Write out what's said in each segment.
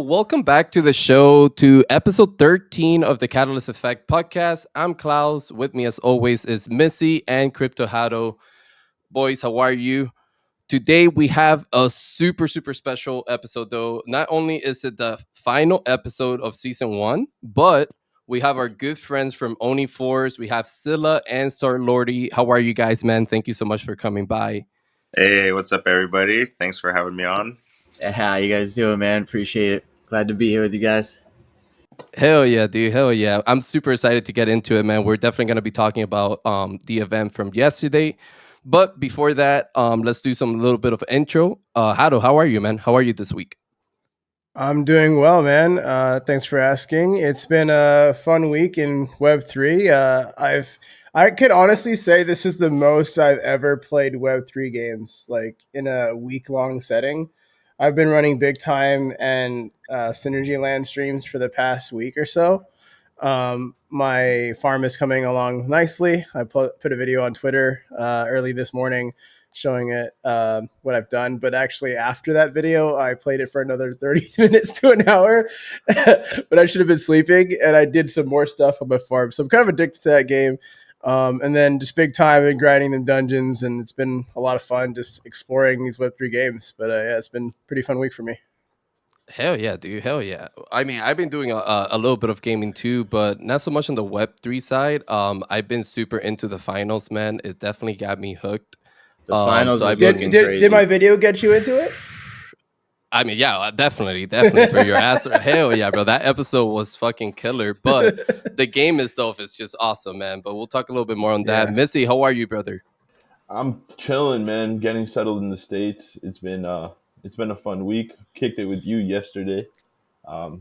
welcome back to the show, to episode 13 of the Catalyst Effect podcast. I'm Klaus. With me, as always, is Missy and Crypto Hado. Boys, how are you? Today, we have a super special episode, though. Not only is it the final episode of season one, but we have our good friends from Oni Force. We have Zilla and Starlordy. How are you guys, man? Thank you so much for coming by. Hey, what's up, everybody? Thanks for having me on. How you guys doing, man? Appreciate it. Glad to be here with you guys. Hell yeah, dude. Hell yeah. I'm super excited to get into it, man. We're definitely going to be talking about the event from yesterday. But before that, let's do some little bit of intro. Hado, how are you, man? How are you this week? I'm doing well, man. Thanks for asking. It's been a fun week in Web3. I could honestly say this is the most I've ever played Web3 games, like in a week-long setting. I've been running big time and Synergy Land streams for the past week or so. My farm is coming along nicely. I put a video on Twitter early this morning showing it what I've done. But actually, after that video, I played it for another 30 minutes to an hour. But I should have been sleeping, and I did some more stuff on my farm. So I'm kind of addicted to that game. And then just big time and grinding the dungeons, and it's been a lot of fun just exploring these Web3 games. But yeah, it's been a pretty fun week for me. Hell yeah, dude. Hell yeah. I mean, I've been doing a little bit of gaming too, but not so much on the Web3 side. I've been super into the finals, man. It definitely got me hooked. The finals so is I've been looking Did crazy. my video get you into it? I mean, yeah, definitely, bro. Your ass, hell yeah, bro. That episode was fucking killer. But the game itself is just awesome, man. But we'll talk a little bit more on that. Yeah. Missy, how are you, brother? I'm chilling, man. Getting settled in the States. It's been a fun week. Kicked it with you yesterday.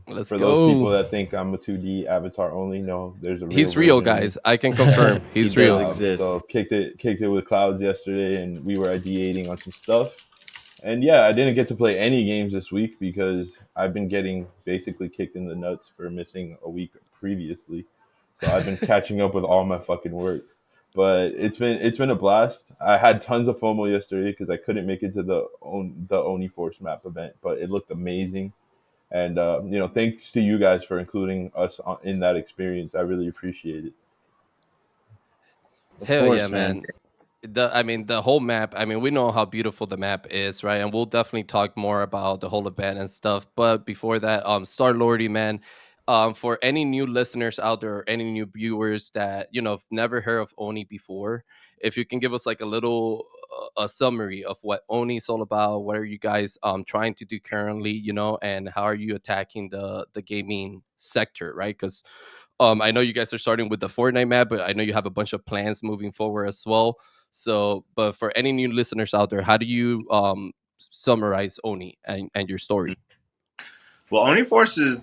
Let's For go. those people that think I'm a 2D avatar only, no, there's a real He's real, version of me. guys. I can confirm. He's He does real. exist. So kicked it with Clouds yesterday, and we were ideating on some stuff. And yeah, I didn't get to play any games this week because I've been getting basically kicked in the nuts for missing a week previously. So I've been catching up with all my fucking work. But it's been a blast. I had tons of FOMO yesterday because I couldn't make it to the Oni Force map event, but it looked amazing. And thanks to you guys for including us in that experience. I really appreciate it. Of Hell course, yeah, man. The whole map. I mean, we know how beautiful the map is, right? And we'll definitely talk more about the whole event and stuff. But before that, Star Lordy, man, for any new listeners out there, or any new viewers that have never heard of Oni before, if you can give us like a little a summary of what Oni is all about, what are you guys trying to do currently, and how are you attacking the gaming sector, right? Because I know you guys are starting with the Fortnite map, but I know you have a bunch of plans moving forward as well. So, but for any new listeners out there, how do you summarize Oni and your story? Well, Oni Force is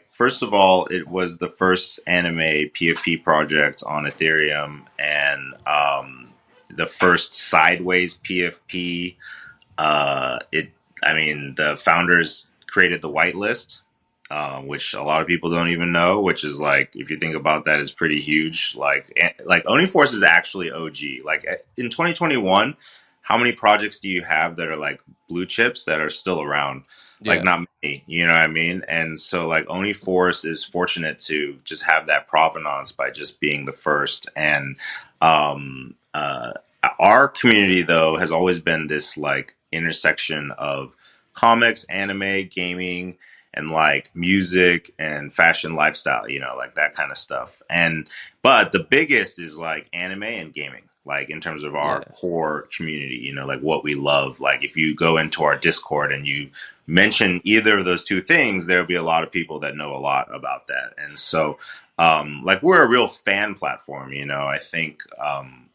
first of all, it was the first anime PFP project on Ethereum, and the first sideways PFP. The founders created the whitelist, which a lot of people don't even know. Which is if you think about that, is pretty huge. Like Oni Force is actually OG. Like in 2021, how many projects do you have that are like blue chips that are still around? Like not many, you know what I mean? And so like Oni Force is fortunate to just have that provenance by just being the first. And our community though has always been this like intersection of comics, anime, gaming, and like music and fashion lifestyle, like that kind of stuff. But the biggest is like anime and gaming, like in terms of our core community, like what we love. Like if you go into our Discord and you mention either of those two things, there'll be a lot of people that know a lot about that. And so we're a real fan platform, I think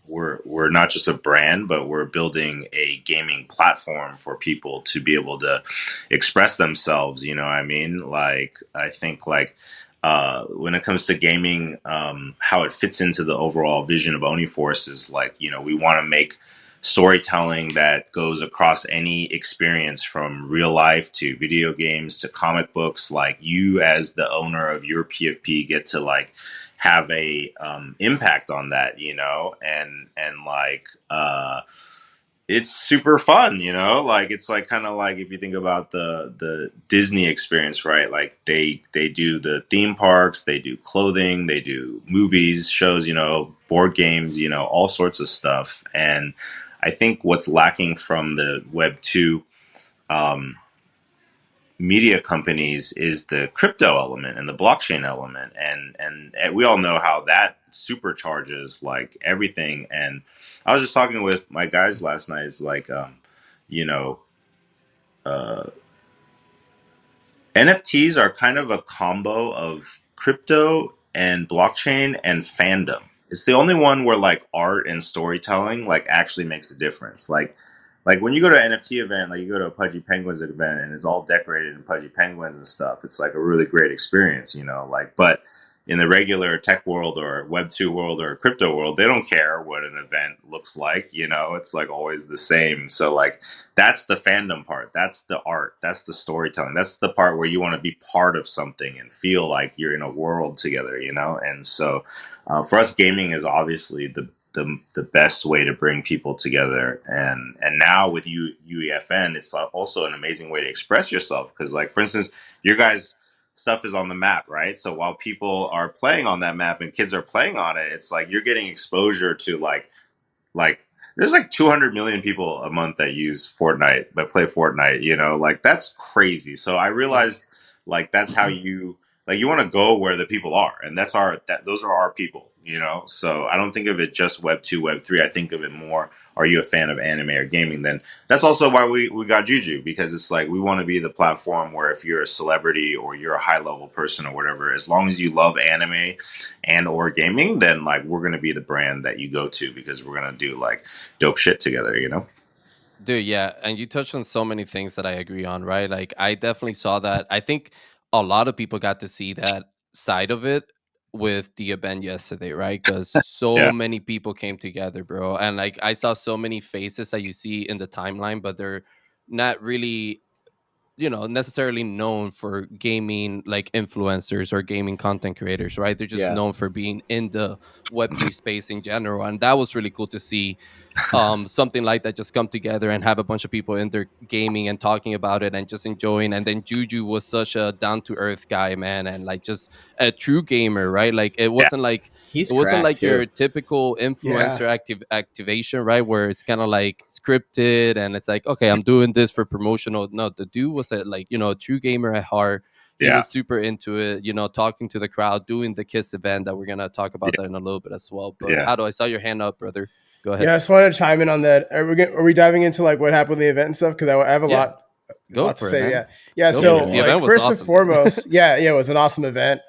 we're not just a brand, but we're building a gaming platform for people to be able to express themselves. You know what I mean? Like, I think when it comes to gaming, how it fits into the overall vision of Oni Force is we want to make storytelling that goes across any experience from real life to video games to comic books. Like you as the owner of your PFP get to have a impact on that, and it's super fun, like it's like kind of like if you think about the Disney experience, right? Like they do the theme parks, they do clothing, they do movies, shows, board games, all sorts of stuff. And I think what's lacking from the Web 2 um, media companies is the crypto element and the blockchain element, and we all know how that supercharges like everything. And I was just talking with my guys last night. It's like you know uh NFTs are kind of a combo of crypto and blockchain and fandom. It's the only one where like art and storytelling like actually makes a difference. Like when you go to an NFT event, like you go to a Pudgy Penguins event and it's all decorated in Pudgy Penguins and stuff. It's like a really great experience, like but in the regular tech world or web 2 world or crypto world, they don't care what an event looks like, it's like always the same. So like that's the fandom part. That's the art. That's the storytelling. That's the part where you want to be part of something and feel like you're in a world together, And so, for us, gaming is obviously the best way to bring people together. And now with UEFN, it's also an amazing way to express yourself because, like, for instance, your guys' stuff is on the map, right? So while people are playing on that map and kids are playing on it, it's like you're getting exposure to like there's like 200 million people a month that use Fortnite, that play Fortnite, like that's crazy. So I Yeah. realized like that's how you like you want to go where the people are, and those are our people, So I don't think of it just web 2, web 3. I think of it more, are you a fan of anime or gaming? Then that's also why we got Juju, because it's like we want to be the platform where if you're a celebrity or you're a high level person or whatever, as long as you love anime and or gaming, then like we're gonna be the brand that you go to because we're gonna do like dope shit together. Dude, yeah, and you touched on so many things that I agree on, right? Like I definitely saw that. I think a lot of people got to see that side of it with the event yesterday, right? Because so Yeah, many people came together, bro. And like I saw so many faces that you see in the timeline, but they're not really, necessarily known for gaming like influencers or gaming content creators, right? They're just Yeah. known for being in the Web3 space in general. And that was really cool to see something like that just come together and have a bunch of people in there gaming and talking about it and just enjoying. And then Juju was such a down to earth guy, man, and like just a true gamer, right? Like yeah, He's it wasn't cracked like too. your typical Yeah. influencer activation, right? Where it's kind of like scripted and it's like, okay, I'm doing this for promotional. No, the dude was like, a true gamer at heart. He yeah, was super into it, talking to the crowd, doing the Kiss event that we're gonna talk about yeah, that in a little bit as well. But yeah. Hado, I saw your hand up, brother. Go ahead. Yeah, I just wanted to chime in on that. Are we diving into like what happened with the event and stuff? Because I have a Yeah, a go lot to for it, say. man. Yeah, yeah. Go Yeah, for So it. The Yeah. like event was first and awesome, dude. foremost, yeah, it was an awesome event.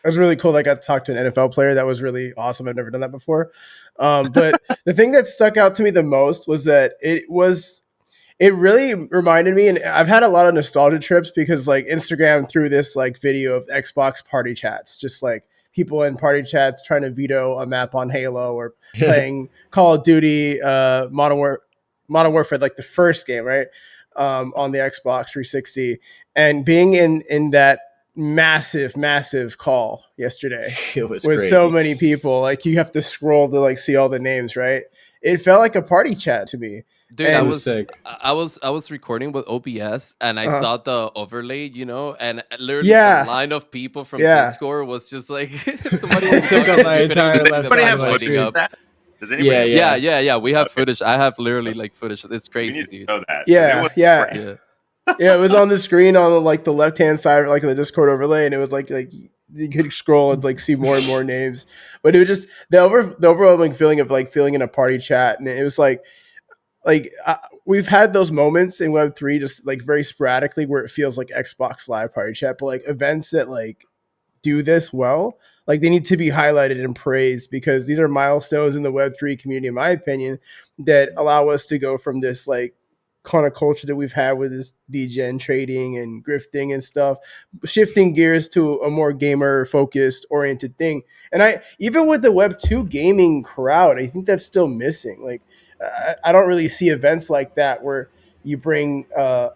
It was really cool. I got to talk to an NFL player. That was really awesome. I've never done that before. But the thing that stuck out to me the most was that it really reminded me, and I've had a lot of nostalgia trips because like Instagram threw this like video of Xbox party chats, just like people in party chats trying to veto a map on Halo or playing Call of Duty, Modern Warfare, like the first game, right, on the Xbox 360, and being in that massive call yesterday It was with so crazy. many people, like you have to scroll to like see all the names, right? It felt like a party chat to me. Dude, It And was sick. I was recording with OBS and I uh, saw the overlay, and literally the yeah, line of people from yeah. Discord was just like somebody It was took up talking and my you could entire only Does see the left anybody side of have map my footage lighting of screen. up. that? Does anybody Yeah, have Yeah, yeah. yeah, yeah. We have Okay, footage. I have literally like footage. It's we crazy, need to dude. know that because it Yeah, was yeah, crazy. Yeah. yeah. It was on the screen on like the left hand side, like in the Discord overlay, and it was like you could scroll and like see more and more names. But it was just the overwhelming feeling of like feeling in a party chat, and it was like we've had those moments in Web three, just like very sporadically, where it feels like Xbox Live party chat, but like events that like do this well, like they need to be highlighted and praised because these are milestones in the Web3 community, in my opinion, that allow us to go from this like kind of culture that we've had with this degen trading and grifting and stuff, shifting gears to a more gamer focused oriented thing. And I, even with the Web2 gaming crowd, I think that's still missing. Like I don't really see events like that where you bring a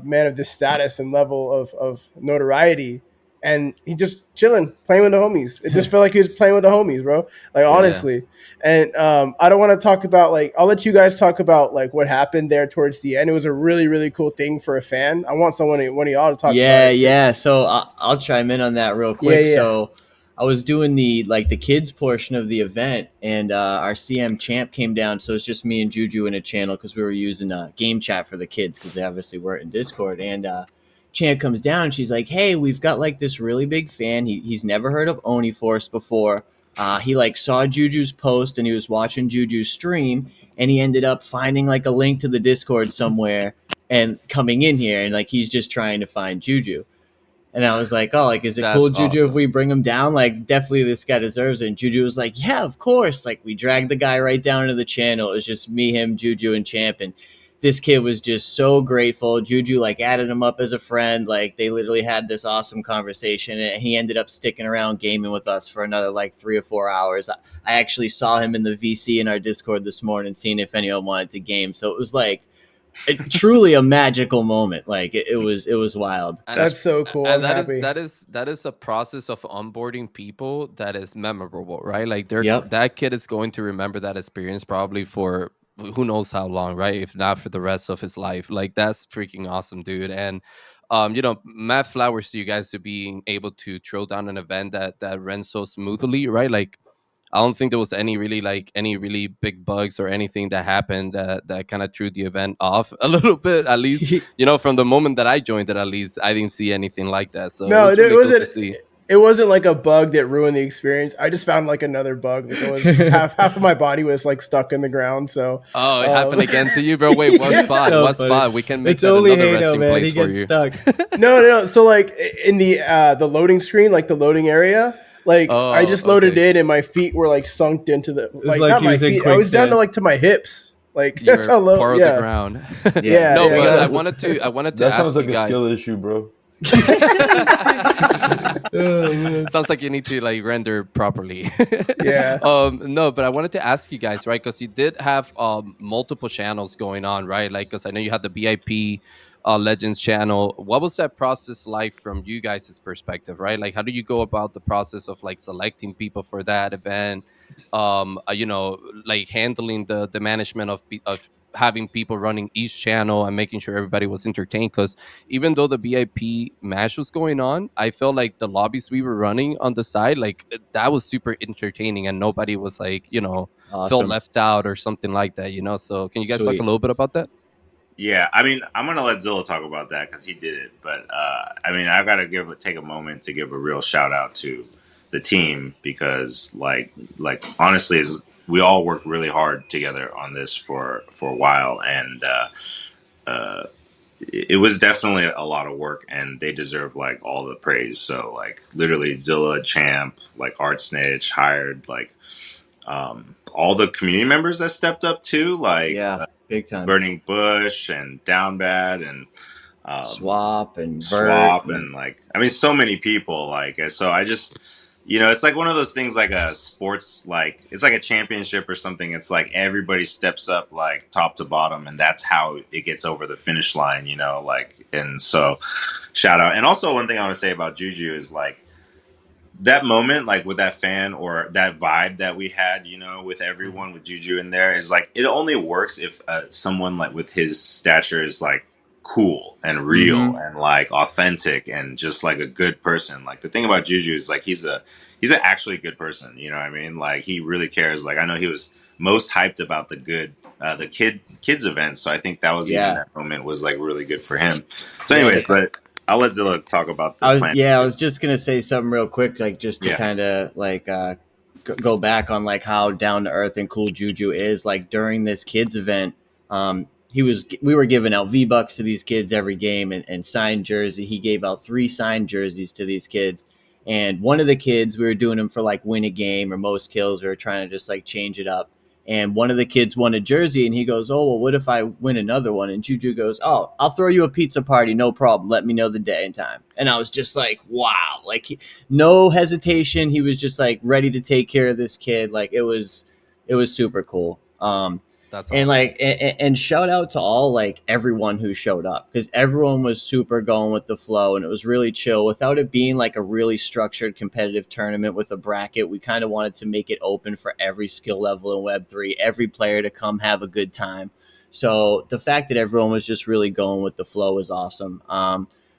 man of this status and level of notoriety and he just chilling, playing with the homies. It just felt like he was playing with the homies, bro. Like Yeah. honestly. And I don't want to talk about like I'll let you guys talk about like what happened there towards the end. It was a really really cool thing for a fan. I want one of y'all to talk about Yeah, it because yeah. So I'll chime in on that real yeah, quick. yeah, So I was doing the kids portion of the event, and our CM champ came down. So it's just me and Juju in a channel because we were using game chat for the kids because they obviously weren't in Discord. And champ comes down, and she's like, "Hey, we've got like this really big fan. He's never heard of Oni Force before. He like saw Juju's post, and he was watching Juju's stream, and he ended up finding like a link to the Discord somewhere." And coming in here and like he's just trying to find Juju. And I was like, oh, like, is it That's cool, Juju, if awesome. we bring him down? Like, definitely this guy deserves it. And Juju was like, yeah, of course. Like, we dragged the guy right down into the channel. It was just me, him, Juju, and Champ. And this kid was just so grateful. Juju, like, added him up as a friend. Like, they literally had this awesome conversation. And he ended up sticking around gaming with us for another, like, 3 or 4 hours. I actually saw him in the VC in our Discord this morning, seeing if anyone wanted to game. So it was like, truly a magical moment. Like, it was wild. And That's that's so cool. I'm and happy. that is a process of onboarding people that is memorable, right? Like they're Yep. that kid is going to remember that experience probably for who knows how long, right? If not for the rest of his life. Like that's freaking awesome, dude. And mad flowers to you guys to being able to throw down an event that ran so smoothly, right? Like I don't think there was any really big bugs or anything that happened that kind of threw the event off a little bit. At least, from the moment that I joined it, at least I didn't see anything like that. So it No, was it really cool to wasn't. see. It wasn't like a bug that ruined the experience. I just found like another bug. Like it was half of my body was like stuck in the ground. So, Oh, it happened again to you, bro. Wait, what yeah. spot? So What funny. spot? We can make It's that only another Hano, resting man. place He for gets you. stuck. No, no, no. So like in the loading screen, like the loading area, like I Oh, just loaded okay. in and my feet were like sunk into the It was like like not he my was in feet. I was down to quicksand. like to my hips. Like You that's were how low. part of the Yeah, ground. Yeah. yeah, No, yeah, but I So exactly. wanted to That sounds ask you like a skill guys. issue, bro. oh, man. Sounds like you need to like render properly. Yeah. No, but I wanted to ask you guys, right? Because you did have multiple channels going on, right? Like, because I know you had the BIP Legends channel. What was that process like from you guys' perspective, right? Like, how do you go about the process of like selecting people for that event? Like handling the management of having people running each channel and making sure everybody was entertained. Because even though the VIP match was going on, I felt like the lobbies we were running on the side, like that was super entertaining and nobody was like, felt Awesome. left out or something like that. So can you guys talk a Sweet. little bit about that? Yeah, I mean, I'm gonna let Zilla talk about that because he did it. But I mean, I gotta take a moment to give a real shout out to the team because, like honestly, is we all worked really hard together on this for a while, and uh, it was definitely a lot of work, and they deserve like all the praise. So, like, literally, Zilla, Champ, like Art Snitch, hired like all the community members that stepped up too, like Yeah. Big time. Burning Bush and Down Bad and um, Swap and Vert Swap and and like I mean so many people like so I just it's like one of those things like a sports like it's like a championship or something. It's like everybody steps up like top to bottom and that's how it gets over the finish line, like and so shout out. And also one thing I want to say about Juju is like that moment, like with that fan or that vibe that we had, with Mhm. everyone with Juju in there, is like it only works if someone like with his stature is like cool and real mm-hmm. and like authentic and just like a good person. Like the thing about Juju is like he's an actually good person. You know what I mean? Like he really cares. Like I know he was most hyped about the kids event, so I think that was even Yeah. that moment was like really good for him. So, Yeah. anyways, but I'll let Zilla talk about the plan. I was just gonna say something real quick, like just to Yeah. kind of like go back on like how down to earth and cool Juju is. Like during this kids event, we were giving out V Bucks to these kids every game and signed jersey. He gave out 3 signed jerseys to these kids. And one of the kids, we were doing them for like win a game or most kills. We were trying to just like change it up. And one of the kids won a jersey, and he goes, "Oh, well, what if I win another one?" And Juju goes, "Oh, I'll throw you a pizza party, no problem. Let me know the day and time." And I was just like, "Wow!" Like, no hesitation. He was just like ready to take care of this kid. Like, it was super cool. That's And awesome. like and shout out to all like everyone who showed up, because everyone was super going with the flow and it was really chill without it being like a really structured competitive tournament with a bracket. We kind of wanted to make it open for every skill level in Web3, every player to come have a good time. So the fact that everyone was just really going with the flow is awesome.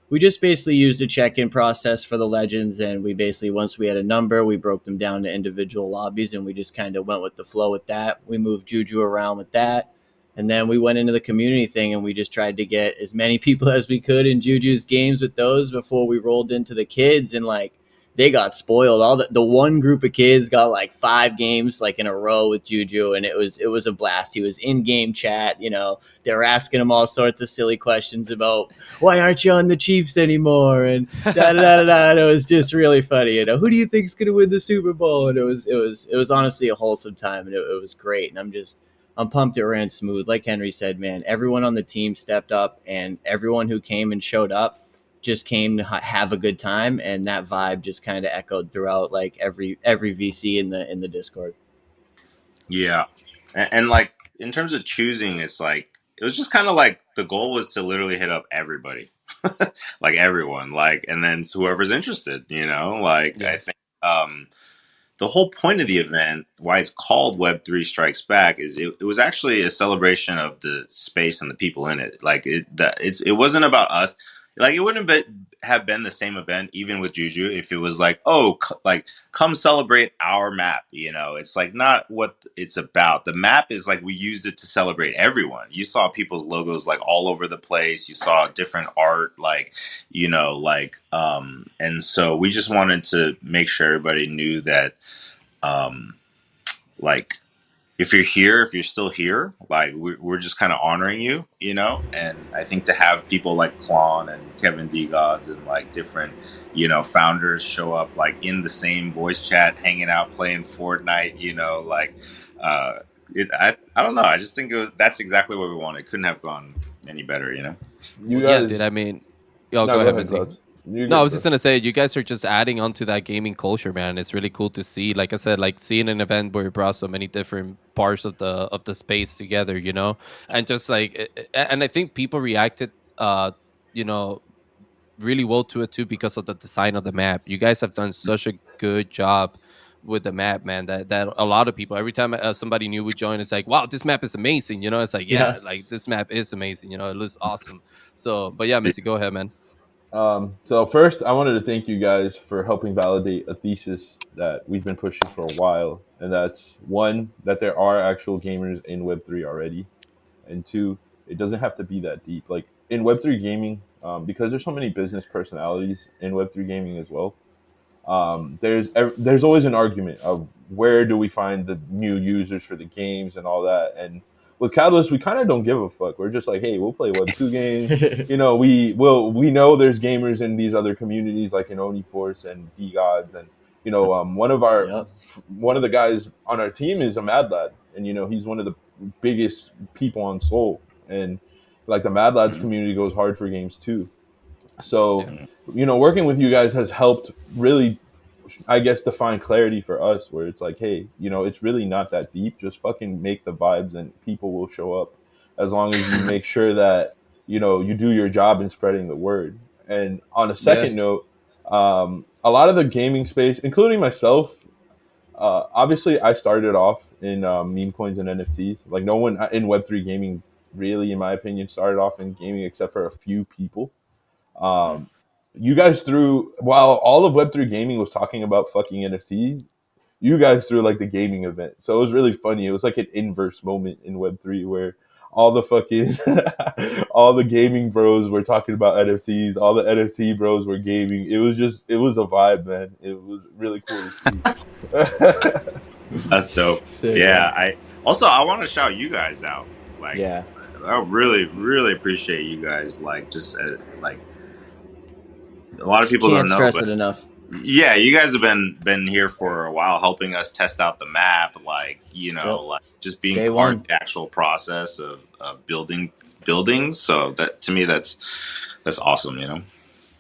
We just basically used a check-in process for the legends, and we basically, once we had a number, we broke them down to individual lobbies, and we just kind of went with the flow with that. We moved Juju around with that, and then we went into the community thing, and we just tried to get as many people as we could in Juju's games with those before we rolled into the kids. And like, they got spoiled. All the one group of kids got like 5 games like in a row with Juju, and it was a blast. He was in game chat, they were asking him all sorts of silly questions about why aren't you on the Chiefs anymore, and da da da da da. And it was just really funny. Who do you think's gonna win the Super Bowl? And it was honestly a wholesome time, and it was great. And I'm pumped it ran smooth. Like Henry said, man, everyone on the team stepped up, and everyone who came and showed up just came to have a good time, and that vibe just kind of echoed throughout like every VC in the Discord. Yeah, and like in terms of choosing, it's like it was just kind of like the goal was to literally hit up everybody, like everyone, like, and then whoever's interested, like I Yeah. think. The whole point of the event, why it's called Web3 Strikes Back, is it was actually a celebration of the space and the people in it. Like it wasn't about us. Like it wouldn't have been the same event even with Juju if it was like, oh, like come celebrate our map. It's like not what it's about. The map is like we used it to celebrate everyone. You saw people's logos like all over the place. You saw different art, like and so we just wanted to make sure everybody knew that um, like if you're still here, like we're just kind of honoring you, And I think to have people like Klon and Kevin D Gods and like different, founders show up like in the same voice chat, hanging out, playing Fortnite, uh, I don't know. I just think that's exactly what we wanted. It couldn't have gone any better. You Well, yeah, dude. guys, I mean, oh, no, go go ahead, ahead, Missy. Clouds. You're No, I good, was bro. just gonna say you guys are just adding on to that gaming culture, man. It's really cool to see. Like I said, like seeing an event where you brought so many different parts of the space together, and just like, and I think people reacted, you know, really well to it too because of the design of the map. You guys have done such a good job with the map, man. That a lot of people, every time somebody new would join, it's like, wow, this map is amazing. It's like, Yeah. yeah, like this map is amazing. It looks awesome. So, but yeah, Missy, go ahead, man. So first, I wanted to thank you guys for helping validate a thesis that we've been pushing for a while, and that's one, that there are actual gamers in Web3 already, and two, it doesn't have to be that deep. Like in Web3 gaming, because there's so many business personalities in Web3 gaming as well. There's always an argument of where do we find the new users for the games and all that. And with Catalyst, we kind of don't give a fuck. We're just like, hey, we'll play Web2 games. We know there's gamers in these other communities like in Oniforce and D Gods, and Yep. one of the guys on our team is a Mad Lad, and he's one of the biggest people on Soul, and like the Mad Lads Mhm. community goes hard for games too. So, Yeah. working with you guys has helped really, I guess, define clarity for us where it's like, hey, it's really not that deep. Just fucking make the vibes and people will show up as long as you make sure that, you do your job in spreading the word. And on a Yeah. second note, a lot of the gaming space, including myself, obviously I started off in meme coins and NFTs. Like no one in Web3 gaming really, in my opinion, started off in gaming except for a few people. Mhm. um, you guys threw, while all of Web3 gaming was talking about fucking NFTs, you guys threw like the gaming event. So it was really funny. It was like an inverse moment in Web3 where all the fucking all the gaming bros were talking about NFTs. All the NFT bros were gaming. It was a vibe, man. It was really cool to see. That's dope. Sick, man. Yeah, I want to shout you guys out. Like, Yeah. I really, really appreciate you guys. Like, just like a lot of people Can't don't know, stress but it enough. yeah, you guys have been here for a while, helping us test out the map. Like, Yep. like just being Day part of one. the actual process of building buildings. So that to me, that's awesome.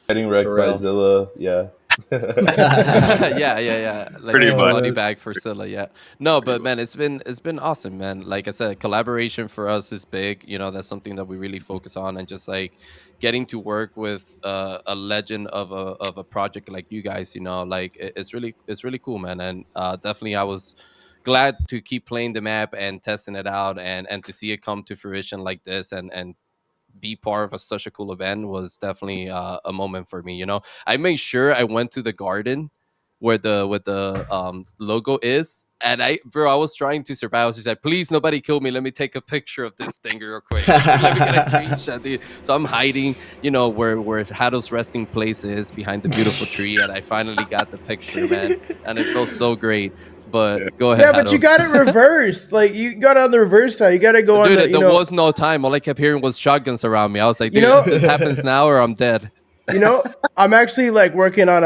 Getting For wrecked by real. Zilla, yeah. Yeah, yeah, yeah. Like Pretty give a much. body uh, bag for Scylla. Yeah. No, Pretty but much. man, it's been awesome, man. Like I said, collaboration for us is big. You know, that's something that we really focus on, and just like getting to work with a legend of a project like you guys. You know, like it's really cool, man. And definitely, I was glad to keep playing the map and testing it out, and to see it come to fruition like this, and be part of such a cool event was definitely a moment for me. You know, I made sure I went to the garden where the logo is. And I was trying to survive. I was just like, please, nobody kill me. Let me take a picture of this thing real quick. Let me get a screenshot, dude. So I'm hiding, where Haddle's resting place is behind the beautiful tree. And I finally got the picture, man. And it felt so great. But Yeah. go ahead, yeah, but you Haddle. got it reversed. Like you got it on the reverse side. You got to go on the, Dude, there was no time. All I kept hearing was shotguns around me. I was like, you dude, know, this happens now or I'm dead. you know, I'm actually like working on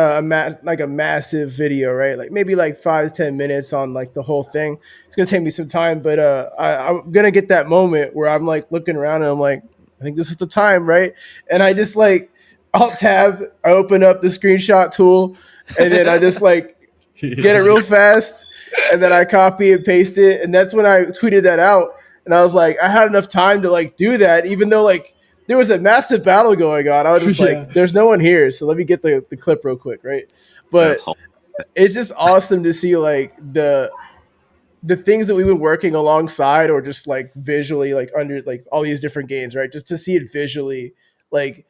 like a massive video, right? Like maybe like 5 to 10 minutes on like the whole thing. It's gonna take me some time, but I'm gonna get that moment where I'm like looking around and I'm like, I think this is the time, right? And I just like alt tab, I open up the screenshot tool, and then I just like get it real fast, and then I copy and paste it, and that's when I tweeted that out, and I was like, I had enough time to like do that, even though like there was a massive battle going on. I was just Yeah. like, there's no one here, so let me get the clip real quick, right? That's But whole. it's just awesome to see like the things that we've been working alongside or just like visually like under like all these different games, right? Just to see it visually, like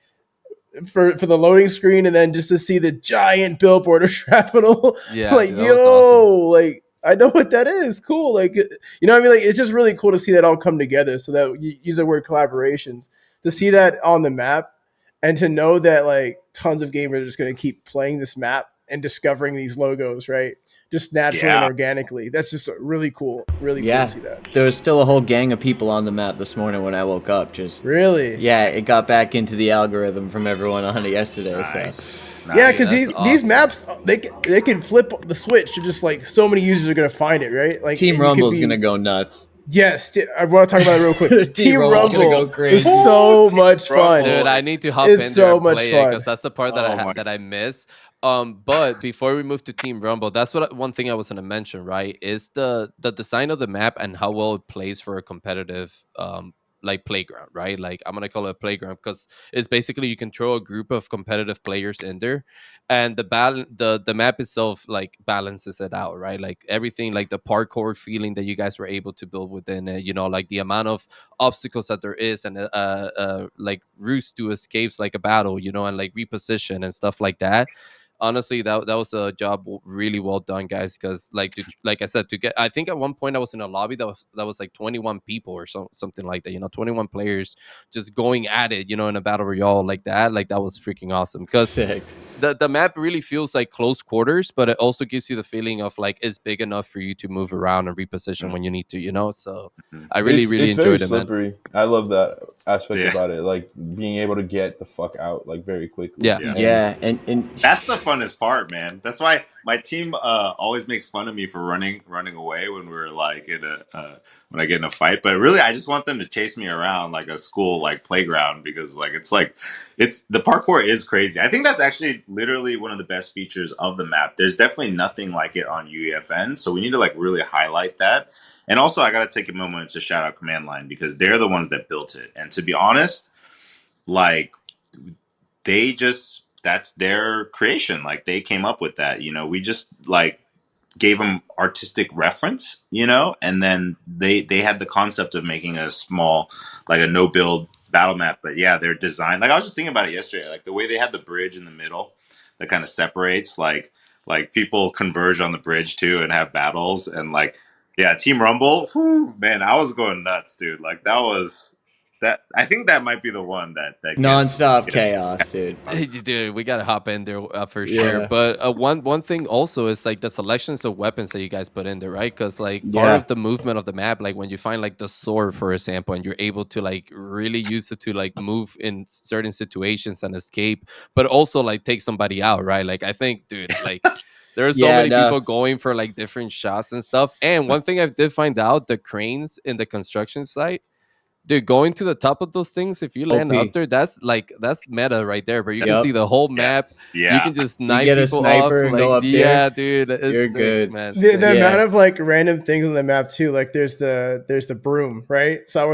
for the loading screen, and then just to see the giant billboard of shrapnel, Yeah, like dude, that was awesome. like I know what that is. Cool, like you know what I mean. Like it's just really cool to see that all come together. So that you use the word collaborations to see that on the map, and to know that like tons of gamers are just going to keep playing this map and discovering these logos, right? Just naturally and Yeah. organically. That's just really cool to Yeah, see that. there was still a whole gang of people on the map this morning when I woke up. Just Really. yeah, it got back into the algorithm from everyone on it yesterday. So Nice. Yeah, Dude, because Nice. that's these awesome. maps they can flip the switch to just like so many users are gonna find it, right? Like Team you could Rumble's gonna be go nuts. yes. I want to talk about it real quick. Team Team Rumble's gonna go Rumble is crazy. Ooh, so Team much fun. Dude, Rumble. I need to hop It's in there so and much play it because fun. that's the part that Oh my. that I miss. But before we move to Team Rumble, that's one thing I was gonna mention. Right, is the design of the map and how well it plays for a competitive like playground. Right, like I'm gonna call it a playground because it's basically you can throw a group of competitive players in there, and the map itself like balances it out. Right, like everything, like the parkour feeling that you guys were able to build within it. You know, like the amount of obstacles that there is, and like routes to escapes like a battle, and like reposition and stuff like that. Honestly, that was a job really well done, guys, because like I said, to get, I think at one point I was in a lobby that was like 21 people or something like that, 21 players just going at it, in a battle royale like that was freaking awesome because Sick. the map really feels like close quarters, but it also gives you the feeling of like it's big enough for you to move around and reposition when you need to, so Mhm. I really, really It's very enjoyed it, man. slippery. I love that aspect Yeah. about it, like being able to get the fuck out like very quickly. Yeah. Yeah. And Yeah, and That's the funnest part, man. That's why my team always makes fun of me for running away when we're like in a when I get in a fight. But really, I just want them to chase me around like a school like playground because it's the parkour is crazy. I think that's actually literally one of the best features of the map. There's definitely nothing like it on UEFN, so we need to like really highlight that. And also, I got to take a moment to shout out Command Line because they're the ones that built it. And to be honest, like they just that's their creation. Like they came up with that. We just like gave them artistic reference, and then they had the concept of making a small, like a no build battle map. But yeah, their design, like I was just thinking about it yesterday, like the way they had the bridge in the middle that kind of separates, like people converge on the bridge too and have battles and like yeah, Team Rumble, whew, man, I was going nuts, dude. Like that was that. I think that might be the one that nonstop gets chaos, dude. Dude, we gotta hop in there for sure. Yeah, But one thing also is like the selections of weapons that you guys put in there, right? Because like part yeah, of the movement of the map, like when you find like the sword, for example, and you're able to like really use it to like move in certain situations and escape, but also like take somebody out, right? Like I think, dude, like there are so yeah. many No, people going for like different shots and stuff. And one thing I did find out, the cranes in the construction site, Dude, going to the top of those things, if you land up OP. there, that's meta right there. But you can Yep. see the whole Yeah, map. You yeah, can just You snipe get a people off. sniper and go Like, up there. yeah, dude, it's You're sick, good. man. The Sick. amount Yeah. of like random things on the map too, like there's the broom, right? So yeah.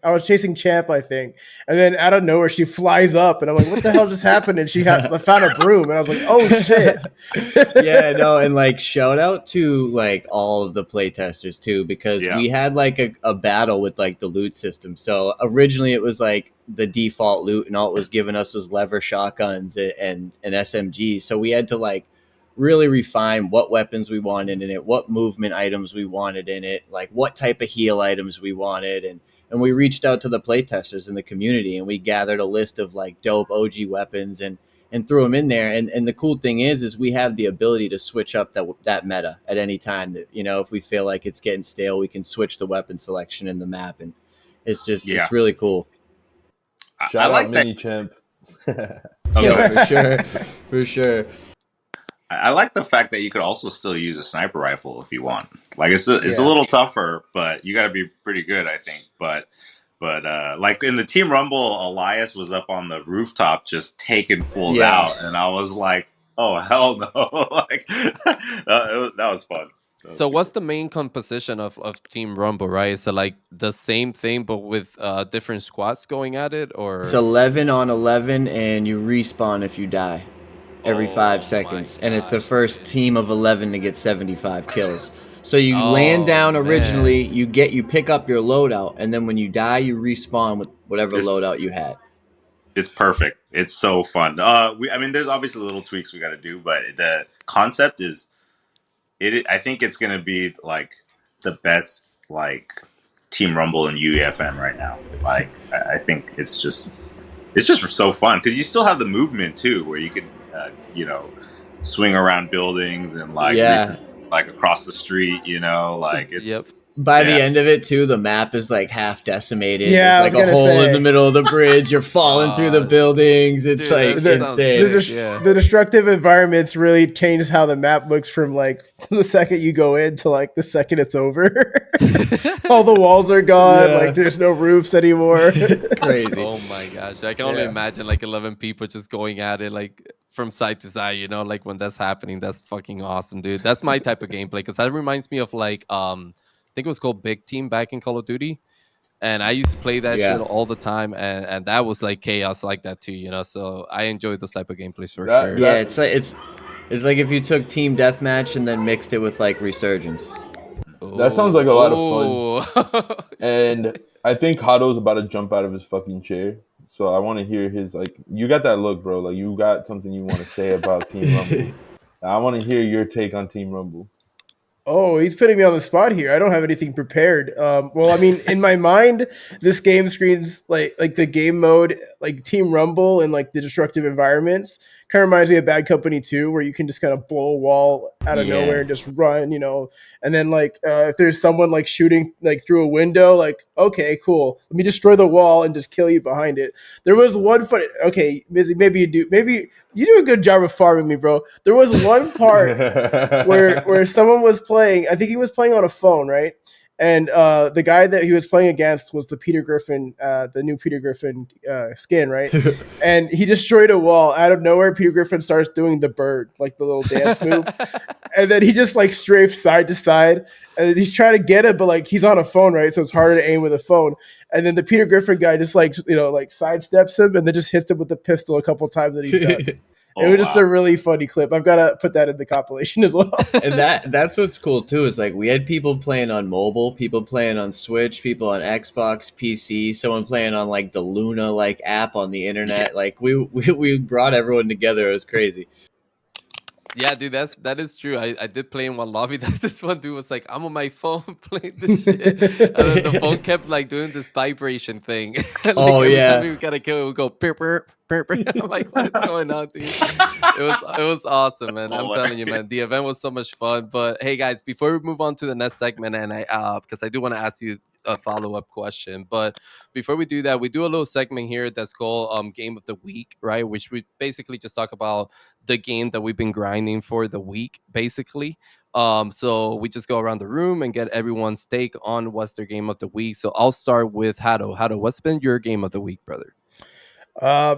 I was chasing Champ, I think, and then out of nowhere she flies up, and I'm like, what the hell just happened? And I found a broom, and I was like, oh shit. Yeah, no, and like shout out to like all of the playtesters too, because Yeah. we had like a battle with like the loot system. So originally it was like the default loot, and all it was giving us was lever shotguns and an SMG. So we had to like really refine what weapons we wanted in it, what movement items we wanted in it, like what type of heal items we wanted, and we reached out to the playtesters in the community, and we gathered a list of like dope OG weapons and threw them in there. And the cool thing is we have the ability to switch up that meta at any time. That, you know, if we feel like it's getting stale, we can switch the weapon selection in the map, and Yeah. it's really cool. I Shout out like that. Mini Champ. Oh, go Yeah, ahead. for sure, for sure. I like the fact that you could also still use a sniper rifle if you want. Like it's a Yeah. little tougher, but you got to be pretty good, I think. But like in the Team Rumble, Elias was up on the rooftop just taking fools Yeah. out, and I was like, "Oh hell no!" Like that was fun. That was So super. what's the main composition of Team Rumble, right? So like the same thing but with different squads going at it, It's or 11 on 11, and you respawn if you die every five oh my seconds, and it's the gosh, first dude. team of 11 to get 75 kills. So you land Oh down originally, man. you pick up your loadout, and then when you die, you respawn with whatever It's loadout you had. it's perfect. It's so fun. I mean, there's obviously little tweaks we got to do, but the concept is it. I think it's gonna be like the best like Team Rumble and UEFN right now. Like I think it's just so fun because you still have the movement too, where you can swing around buildings and like Yeah. like across the street. Like it's Yep. By yeah. the end of it, too, the map is like half decimated. Yeah, There's I like was a gonna hole in the say middle of the bridge. You're falling through the Uh buildings. It's dude, like that the sounds the, insane. sick, dis- yeah. the destructive environments really changes how the map looks from like the second you go in to like the second it's over. All the walls are gone. Like Yeah. there's no roofs anymore. Crazy. Oh my gosh. I can only Yeah. imagine like 11 people just going at it like from side to side, like when that's happening. That's fucking awesome, dude. That's my type of gameplay because that reminds me of like I think it was called Big Team back in Call of Duty. And I used to play that shit Yeah. all the time and that was like chaos like that too. So I enjoy those type of gameplays for That sure. Yeah, that it's like if you took Team Deathmatch and then mixed it with like Resurgence. that sounds Oh, like a lot of fun. oh. And I think Hato's about to jump out of his fucking chair. So I want to hear his like. You got that look, bro. Like you got something you want to say about Team Rumble. I want to hear your take on Team Rumble. Oh, he's putting me on the spot here. I don't have anything prepared. Well, I mean, in my mind, this game screens like the game mode, like Team Rumble and like the destructive environments. Kind of reminds me of Bad Company 2, where you can just kind of blow a wall out of nowhere Yeah. and just run, And then like if there's someone like shooting like through a window, like okay, cool. Let me destroy the wall and just kill you behind it. There was one fun. Okay, Mizzy, maybe you do a good job of farming me, bro. There was one part where someone was playing. I think he was playing on a phone, right? And the guy that he was playing against was the Peter Griffin, the new Peter Griffin skin, right? And he destroyed a wall out of nowhere. Peter Griffin starts doing the bird, like the little dance move, and then he just like strafes side to side, and he's trying to get it, but like he's on a phone, right? So it's harder to aim with a phone. And then the Peter Griffin guy just like like sidesteps him, and then just hits him with the pistol a couple times, and he's done. It Oh was just wow. a really funny clip. I've got to put that in the compilation as well. And that's what's cool too, is like we had people playing on mobile, people playing on Switch, people on Xbox, PC, someone playing on like the Luna like app on the Yeah. internet. Like we brought everyone together. It was crazy. Yeah, dude, that is true. I did play in one lobby that this one dude was like, I'm on my phone playing this shit. And then the phone kept like doing this vibration thing. And like Oh every time yeah. we got a kill, it would go purr, purr, purr, purr. I'm like, what's going on, dude? It was awesome, man. I'm telling you, Hilarious. man. The event was so much fun. But hey guys, before we move on to the next segment, and I because I do want to ask you a follow up question. But before we do that, we do a little segment here that's called Game of the Week, right? Which we basically just talk about the game that we've been grinding for the week, basically. So we just go around the room and get everyone's take on what's their game of the week. So I'll start with Hado. Hado, what's been your game of the week, brother? Uh,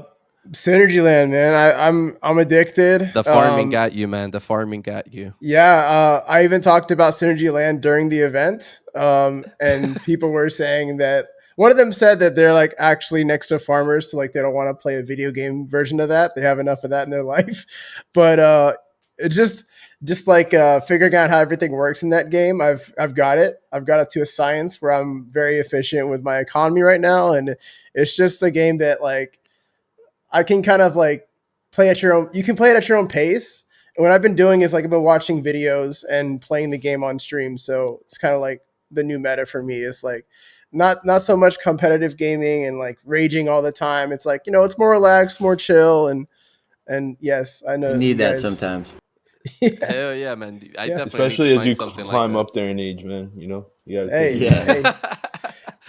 Synergy Land, man. I'm addicted. The farming got you, man. The farming got you. Yeah, I even talked about Synergy Land during the event, and people were saying that one of them said that they're like actually next to farmers, so like they don't want to play a video game version of that. They have enough of that in their life, but it's just like figuring out how everything works in that game. I've got it. I've got it to a science where I'm very efficient with my economy right now, and it's just a game that like I can kind of like play at your own. You can play it at your own pace. And what I've been doing is like I've been watching videos and playing the game on stream. So it's kind of like the new meta for me is like not so much competitive gaming and like raging all the time. It's like it's more relaxed, more chill, and yes, I You know need you that guys. sometimes. Yeah, Hell yeah, man. I yeah. definitely need to Especially as find you something like climb that. up there in age, man. You got to take Hey, it Yeah. easy. hey.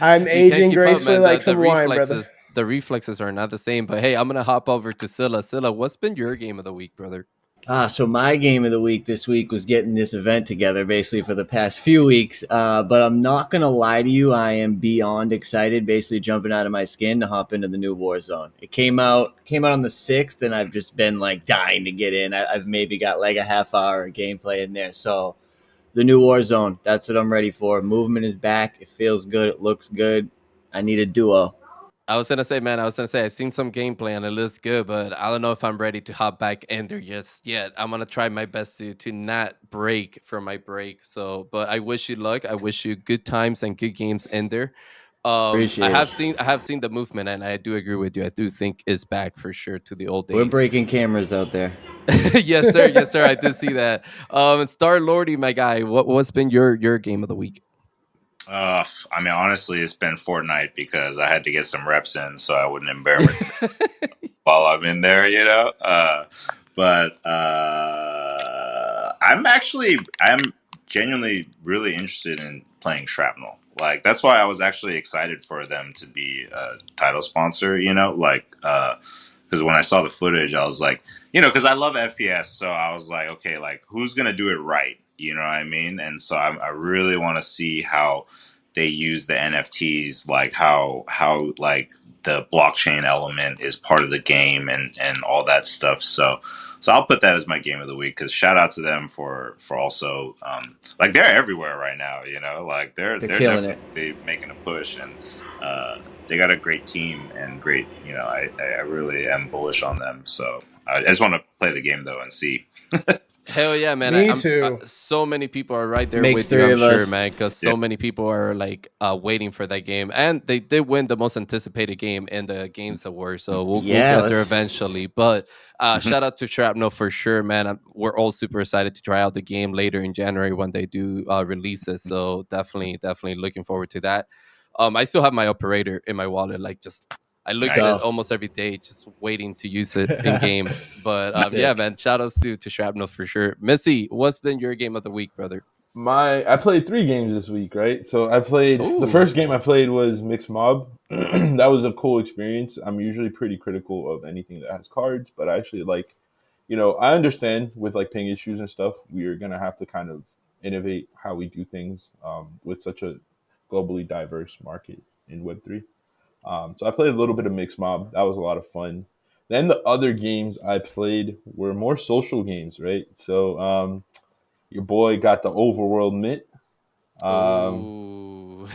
I'm You can't aging keep up, gracefully man. like The some wine, brother. reflexes are not the same. But hey, I'm gonna hop over to Scylla. Scylla, what's been your game of the week, brother? So my game of the week this week was getting this event together basically for the past few weeks. But I'm not gonna lie to you, I am beyond excited, basically jumping out of my skin to hop into the new Warzone. It came out on the 6th, and I've just been like dying to get in. I've maybe got like a half hour of gameplay in there. So the new Warzone, that's what I'm ready for. Movement is back. It feels good. It looks good. I need a duo. I was gonna say, man, I've seen some gameplay and it looks good, but I don't know if I'm ready to hop back in there just yet. I'm gonna try my best to not break from my break. So, but I wish you luck. I wish you good times and good games in there. Appreciate it. I have seen the movement, and I do agree with you. I do think it's back for sure to the old We're days. breaking cameras out there. Yes, sir. Yes, sir. I do see that. Star Lordy, my guy. What's been your game of the week? I mean, honestly, it's been Fortnite because I had to get some reps in, so I wouldn't embarrass while I'm in there, you know. But I'm genuinely really interested in playing Shrapnel. Like that's why I was actually excited for them to be a title sponsor. You know, like because when I saw the footage, I was like, because I love FPS, so I was like, okay, like who's gonna do it right? You know what I mean? And so I really want to see how they use the NFTs, like how like the blockchain element is part of the game and all that stuff. So I'll put that as my game of the week because shout out to them for also like they're everywhere right now. Like they're They're they're killing it. definitely making a push and they got a great team and great. I really am bullish on them. So I just want to play the game though and see. Hell yeah, man! Me I'm too. so many people are right there Makes with you. three I'm of sure, us. man, because Yeah. so many people are like waiting for that game, and they did win the most anticipated game in the Games Award. So we'll Yeah, get there let's. eventually. But Mhm. shout out to Shrapnel for sure, man. We're all super excited to try out the game later in January when they do release it. So definitely looking forward to that. I still have my operator in my wallet, like just I Let's look at Nice. it go. almost every day, just waiting to use it in game. But yeah, Sick. man, shout outs to Shrapnel for sure. Missy, what's been your game of the week, brother? I played 3 games this week, right? So I played the Ooh, first game I played was Mixed Mob. That was a cool experience. I'm usually pretty critical of anything that has cards, but I actually like, I understand with like ping issues and stuff, we are gonna have to kind of innovate how we do things with such a globally diverse market in Web3. So I played a little bit of Mixed Mob. That was a lot of fun. Then the other games I played were more social games, right? So your boy got the Overworld Mint. Um, ooh.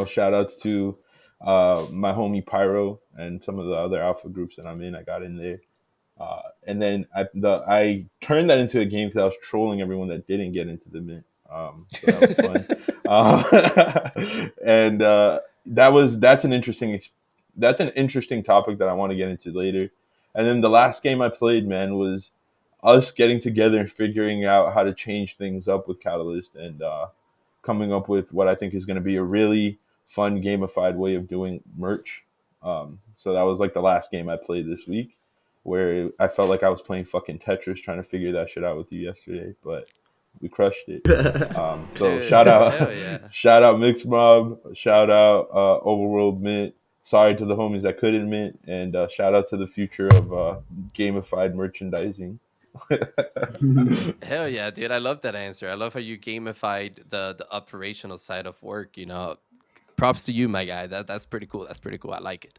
Shout outs to my homie Pyro and some of the other alpha groups that I'm in. I got in there. And then I turned that into a game because I was trolling everyone that didn't get into the mint. So that was fun. And that's an interesting topic that I want to get into later. And then the last game I played, man, was us getting together and figuring out how to change things up with Catalyst and coming up with what I think is going to be a really fun gamified way of doing merch. So that was like the last game I played this week, where I felt like I was playing fucking Tetris trying to figure that shit out with you yesterday. But We crushed it. So shout Dude, hell out, yeah. shout out Mixed Mob, shout out Overworld Mint. Sorry to the homies that couldn't mint, and shout out to the future of gamified merchandising. Hell yeah, dude. I love that answer. I love how you gamified the operational side of work, you know. Props to you, my guy. That's pretty cool. That's pretty cool. I like it.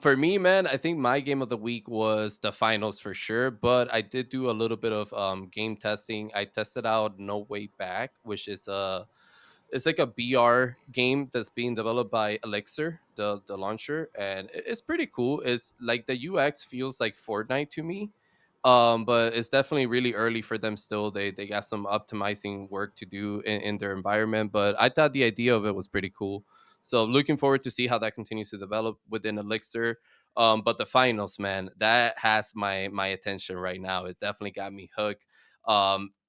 For me, man, I think my game of the week was the finals for sure. But I did do a little bit of game testing. I tested out No Way Back, which is it's like a BR game that's being developed by Elixir, the launcher, and it's pretty cool. It's like the UX feels like Fortnite to me, but it's definitely really early for them still. They got some optimizing work to do in their environment, but I thought the idea of it was pretty cool. So looking forward to see how that continues to develop within Elixir. But the finals, man, that has my attention right now. It definitely got me hooked.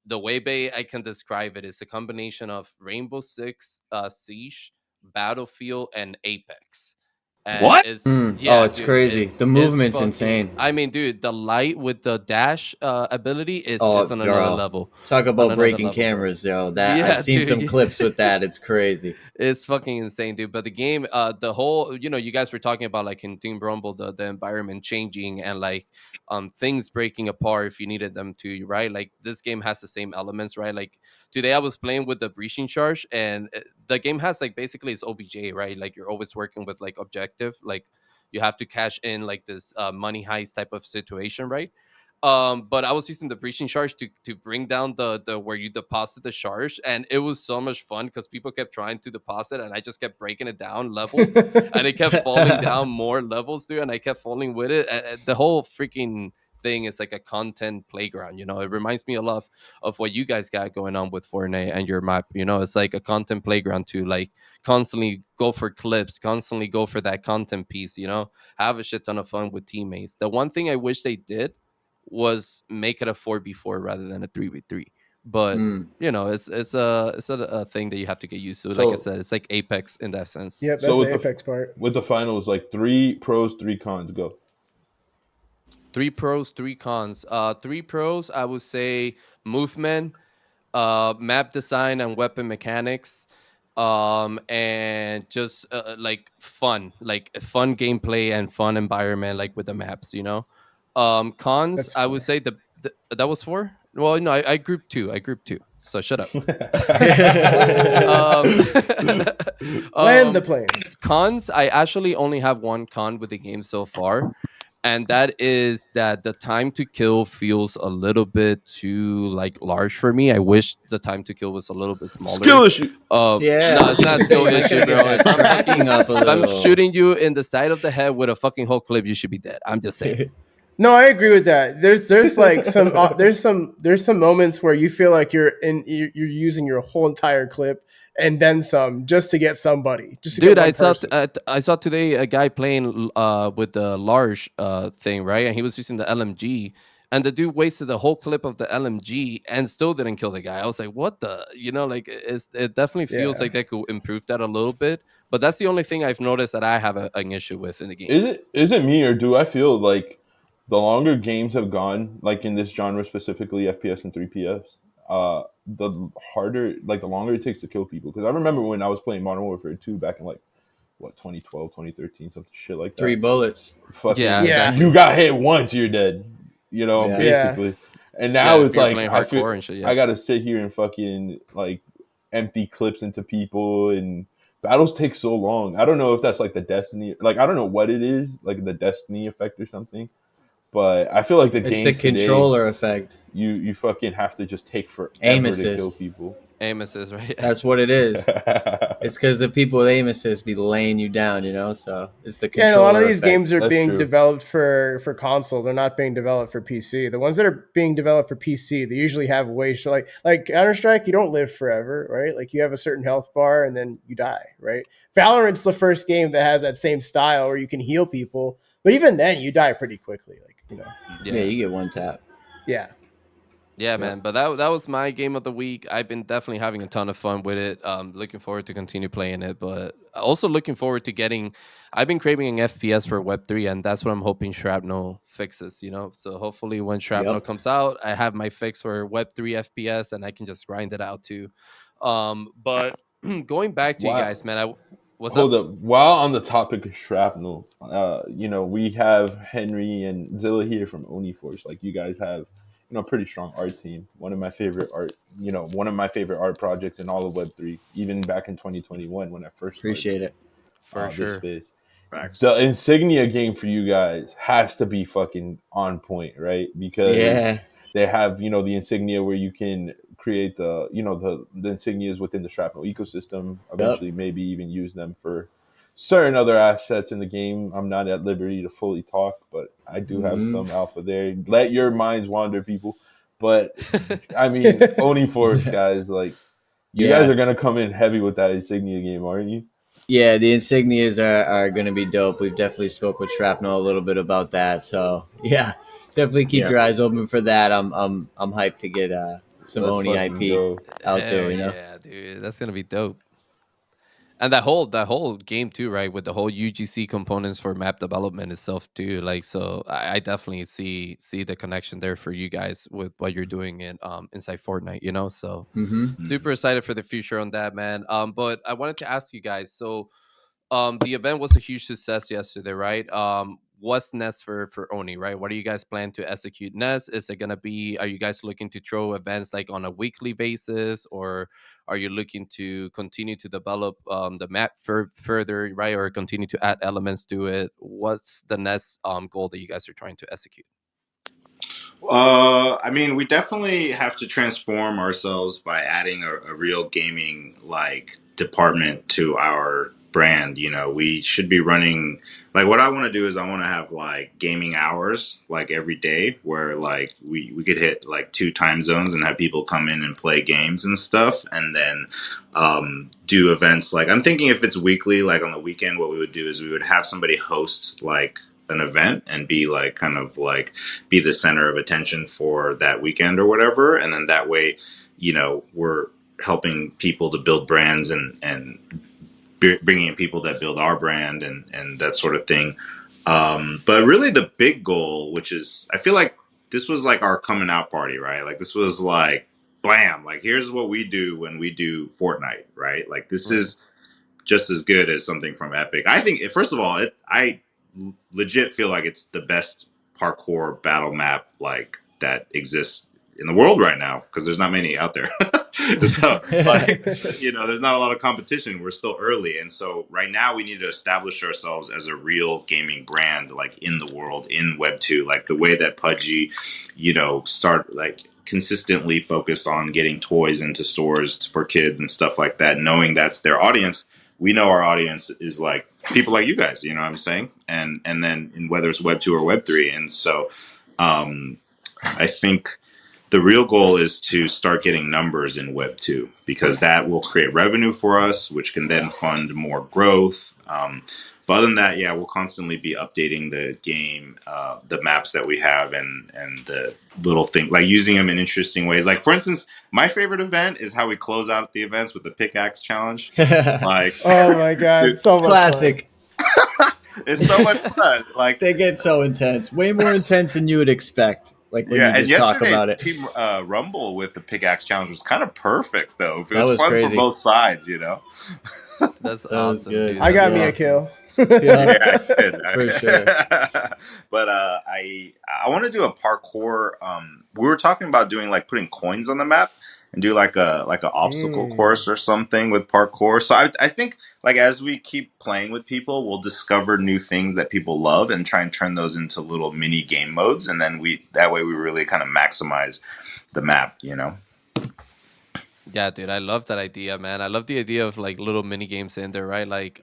The way I can describe it is a combination of Rainbow Six Siege, Battlefield, and Apex. And What? it's Oh, yeah, it's dude, crazy. The it's movement's fucking. insane. I mean, dude, the light with the dash ability is Oh, on another bro. level, Talk on about another breaking level, bro. cameras, yo. That I've Yeah, seen dude. some clips Yeah. with that. It's crazy. It's fucking insane, dude. But the game, the whole, you know, you guys were talking about like in Team Rumble, the environment changing and like things breaking apart if you needed them to, right? Like this game has the same elements, right? Like today I was playing with the breaching charge, and the game has like basically it's OBJ, right? Like you're always working with like objective, like you have to cash in like this money heist type of situation, right? But I was using the breaching charge to bring down the where you deposit the charge, and it was so much fun because people kept trying to deposit, and I just kept breaking it down levels, and it kept falling down more levels, dude, and I kept falling with it. The whole freaking thing is like a content playground, you know. It reminds me a lot of what you guys got going on with Fortnite and your map, you know. It's like a content playground to like constantly go for clips, constantly go for that content piece, you know, have a shit ton of fun with teammates. The one thing I wish they did was make it a 4v4 rather than a 3v3. But Mm. you know, it's a thing that you have to get used to. Like I So said, it's like Apex in that sense. Yep, so that's the Apex part. with the finals, like 3 pros, 3 cons. Go. Three pros, three cons. Three pros, I would say movement, map design and weapon mechanics, and just like fun, like a fun gameplay and fun environment, like with the maps, you know. Cons, That's I would four. say the that was four. Well, no, I grouped two. I grouped two. So shut up. um, Land the um, plane. cons, I actually only have one con with the game so far, and that is that the time to kill feels a little bit too like large for me. I wish the time to kill was a little bit smaller. Skill issue. Yeah, I No, was it's not gonna a say skill you might issue, gotta get bro. that tracking up a If I'm little. shooting you in the side of the head with a fucking whole clip, you should be dead. I'm just saying. No, I agree with that. There's like some there's some moments where you feel like you're using your whole entire clip and then some just to get somebody, just to get Dude, I one saw person. I saw today a guy playing with the large thing, right? And he was using the LMG, and the dude wasted the whole clip of the LMG and still didn't kill the guy. I was like, what the, you know, like it definitely feels Yeah. like they could improve that a little bit. But that's the only thing I've noticed that I have an issue with in the game. Is it me, or do I feel like the longer games have gone, like in this genre specifically, FPS and 3PS, the harder, like the longer it takes to kill people? Because I remember when I was playing Modern Warfare 2 back in like what 2012, 2013, something shit like Three that. bullets. Yeah, Fucking, Yeah. you exactly. got hit once, you're dead. Yeah. Yeah. Basically. And Yeah, now if it's you're like playing I feel hardcore and shit, I yeah. gotta sit here and fucking like empty clips into people, and battles take so long. I don't know if that's like the destiny, like I don't know what it is, like the destiny effect or something. But I feel like the It's the games today, controller effect. you fucking have to just take Aim forever to kill assist. people. Amos is right. That's what it is. It's because the people with aim assist be laying you down, you know. So it's the Yeah, and a lot of controller these effect. games are That's being true. developed for console. They're not being developed for PC. The ones that are being developed for PC, they usually have ways to like Counter Strike. You don't live forever, right? Like you have a certain health bar and then you die, right? Valorant's the first game that has that same style where you can heal people, but even then you die pretty quickly. Like Yeah, Yeah. you get one tap. yeah. Yeah, Yeah. man. But that was my game of the week. I've been definitely having a ton of fun with it. Looking forward to continue playing it, but also looking forward to getting. I've been craving an FPS for Web 3, and that's what I'm hoping Shrapnel fixes. So hopefully when Shrapnel Yep. comes out, I have my fix for Web 3 FPS, and I can just grind it out too. But going back to you Why? guys, man. What's up? Hold up. While on the topic of shrapnel, we have Henry and Zilla here from Uniforce. Like you guys have, a pretty strong art team. One of my favorite art projects in all of Web3, even back in 2021 when I first started Appreciate it. For this sure. space. Facts. The insignia game for you guys has to be fucking on point, right? Because Yeah. they have, the insignia where you can create the insignias within the shrapnel ecosystem, Yep. eventually maybe even use them for certain other assets in the game. I'm not at liberty to fully talk, but I do have Hmm. some alpha there. Let your minds wander, people. But I mean, Oni Force guys, like you guys Yeah. are gonna come in heavy with that insignia game, aren't you? Yeah, the insignias are going to be dope. We've definitely spoke with Shrapnel a little bit about that. So yeah, definitely keep Yeah. your eyes open for that. I'm hyped to get some Let's Oni fucking IP go. out there. Hell You know. yeah, dude. That's gonna be dope. And that whole game too, right? With the whole UGC components for map development itself too. Like, so I definitely see the connection there for you guys with what you're doing in inside Fortnite. So Hmm. super Mhm. excited for the future on that, man. But I wanted to ask you guys, so the event was a huge success yesterday, right? What's next for Oni, right? What do you guys plan to execute next? Is it gonna be? Are you guys looking to throw events like on a weekly basis, or are you looking to continue to develop the map further, right, or continue to add elements to it? What's the next goal that you guys are trying to execute? I mean, we definitely have to transform ourselves by adding a real gaming like department to our brand. We should be running like what I want to do is I want to have like gaming hours like every day where like we could hit like two time zones and have people come in and play games and stuff, and then do events like I'm thinking if it's weekly, like on the weekend, what we would do is we would have somebody host like an event and be like kind of like be the center of attention for that weekend or whatever, and then that way we're helping people to build brands and bringing in people that build our brand and that sort of thing. But really the big goal, which is I feel like this was like our coming out party, right? Like this was like blam, like here's what we do when we do Fortnite, right? Like this Right. is just as good as something from Epic. I think, first of all, I legit feel like it's the best parkour battle map like that exists in the world right now because there's not many out there. So, like, there's not a lot of competition. We're still early, and so right now we need to establish ourselves as a real gaming brand, like in the world, in Web 2, like the way that Pudgy, start like consistently focused on getting toys into stores for kids and stuff like that, knowing that's their audience. We know our audience is like people like you guys, you know what I'm saying? And then in whether it's Web 2 or Web 3. And so I think the real goal is to start getting numbers in Web 2 because that will create revenue for us, which can then fund more growth. But other than that, yeah, we'll constantly be updating the game, the maps that we have, and the little thing like using them in interesting ways. Like for instance, my favorite event is how we close out the events with the pickaxe challenge. Like, Oh my god, dude, so much fun. Classic. it's so much fun. Like, They get so intense, way more intense than you would expect. Like when yeah, you and just talk yesterday's about it. team Rumble with the pickaxe challenge was kind of perfect, though. It That was was fun for crazy. both sides. That's That was awesome, good. dude. I That's got me Yeah, a awesome. kill. yeah, Yeah, I did. for sure. But I want to do a parkour. We were talking about doing like putting coins on the map and do like a obstacle Mm. course or something with parkour. So I think like as we keep playing with people, we'll discover new things that people love and try and turn those into little mini game modes, and then we that way we really kind of maximize the map. Yeah, dude, I love that idea, man. I love the idea of like little mini games in there, right? Like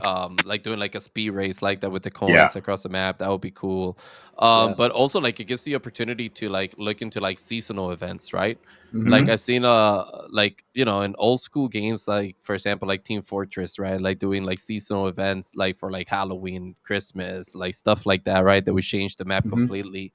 doing like a speed race like that with the Yeah. coins across the map. That would be cool. Yeah. But also like it gives the opportunity to like look into like seasonal events, right? Like Hmm. Hmm. I've seen like in old school games, like for example like Team Fortress, right? Like doing like seasonal events like for like Halloween, Christmas, like stuff like that, right? That would change the map Hmm. completely.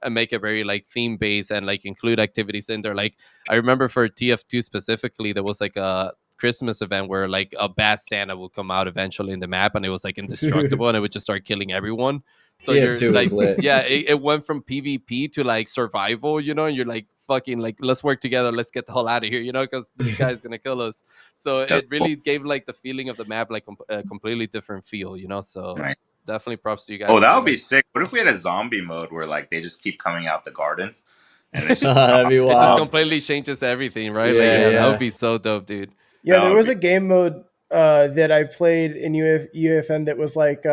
and make it very like theme based and like include activities in there. Like I remember for TF2 specifically, there was like a Christmas event where like a bad Santa will come out eventually in the map, and it was like indestructible, and it would just start killing everyone. So you're TF2 is like, lit. yeah, it went from PvP to like survival, you know, and you're like, fucking, like, let's work together, let's get the hell out of here, you know, because this guy's gonna kill us. So That's it cool. really gave like the feeling of the map like a completely different feel, you know. So Right. definitely props to you guys Oh, for that doing would be that. sick. What if we had a zombie mode where like they just keep coming out the garden and it's just That'd be It just wild. completely changes everything, right? Like, Yeah, yeah, that would yeah. be so dope, dude. Yeah, that there would was be a game mode that I played in UFN that was like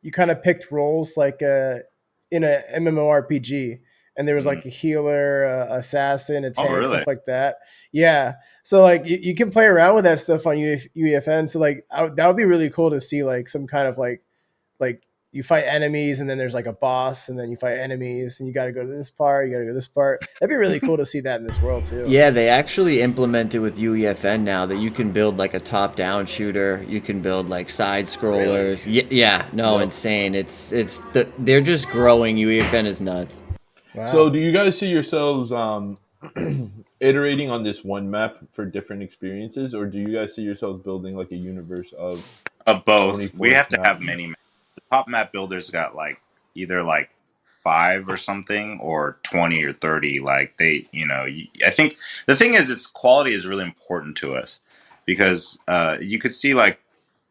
you kind of picked roles like in a MMORPG, and there was mm. like a healer, assassin, a Oh, tank, really? stuff like that. Yeah, so like you can play around with that stuff on UEFN. So like that would be really cool to see like some kind of like you fight enemies and then there's like a boss and then you fight enemies and you got to go to this part, you got to go to this part. That'd be really cool to see that in this world too. Yeah, they actually implemented with UEFN now that you can build like a top-down shooter. You can build like side Really? scrollers. Yeah, no, Yep. insane. They're just growing. UEFN is nuts. So, Wow. do you guys see yourselves iterating on this one map for different experiences, or do you guys see yourselves building like a universe of Of both. We 24 have to have maps? many maps. The top map builders got like either like 5 or something or 20 or 30. Like they, I think the thing is, its quality is really important to us because you could see like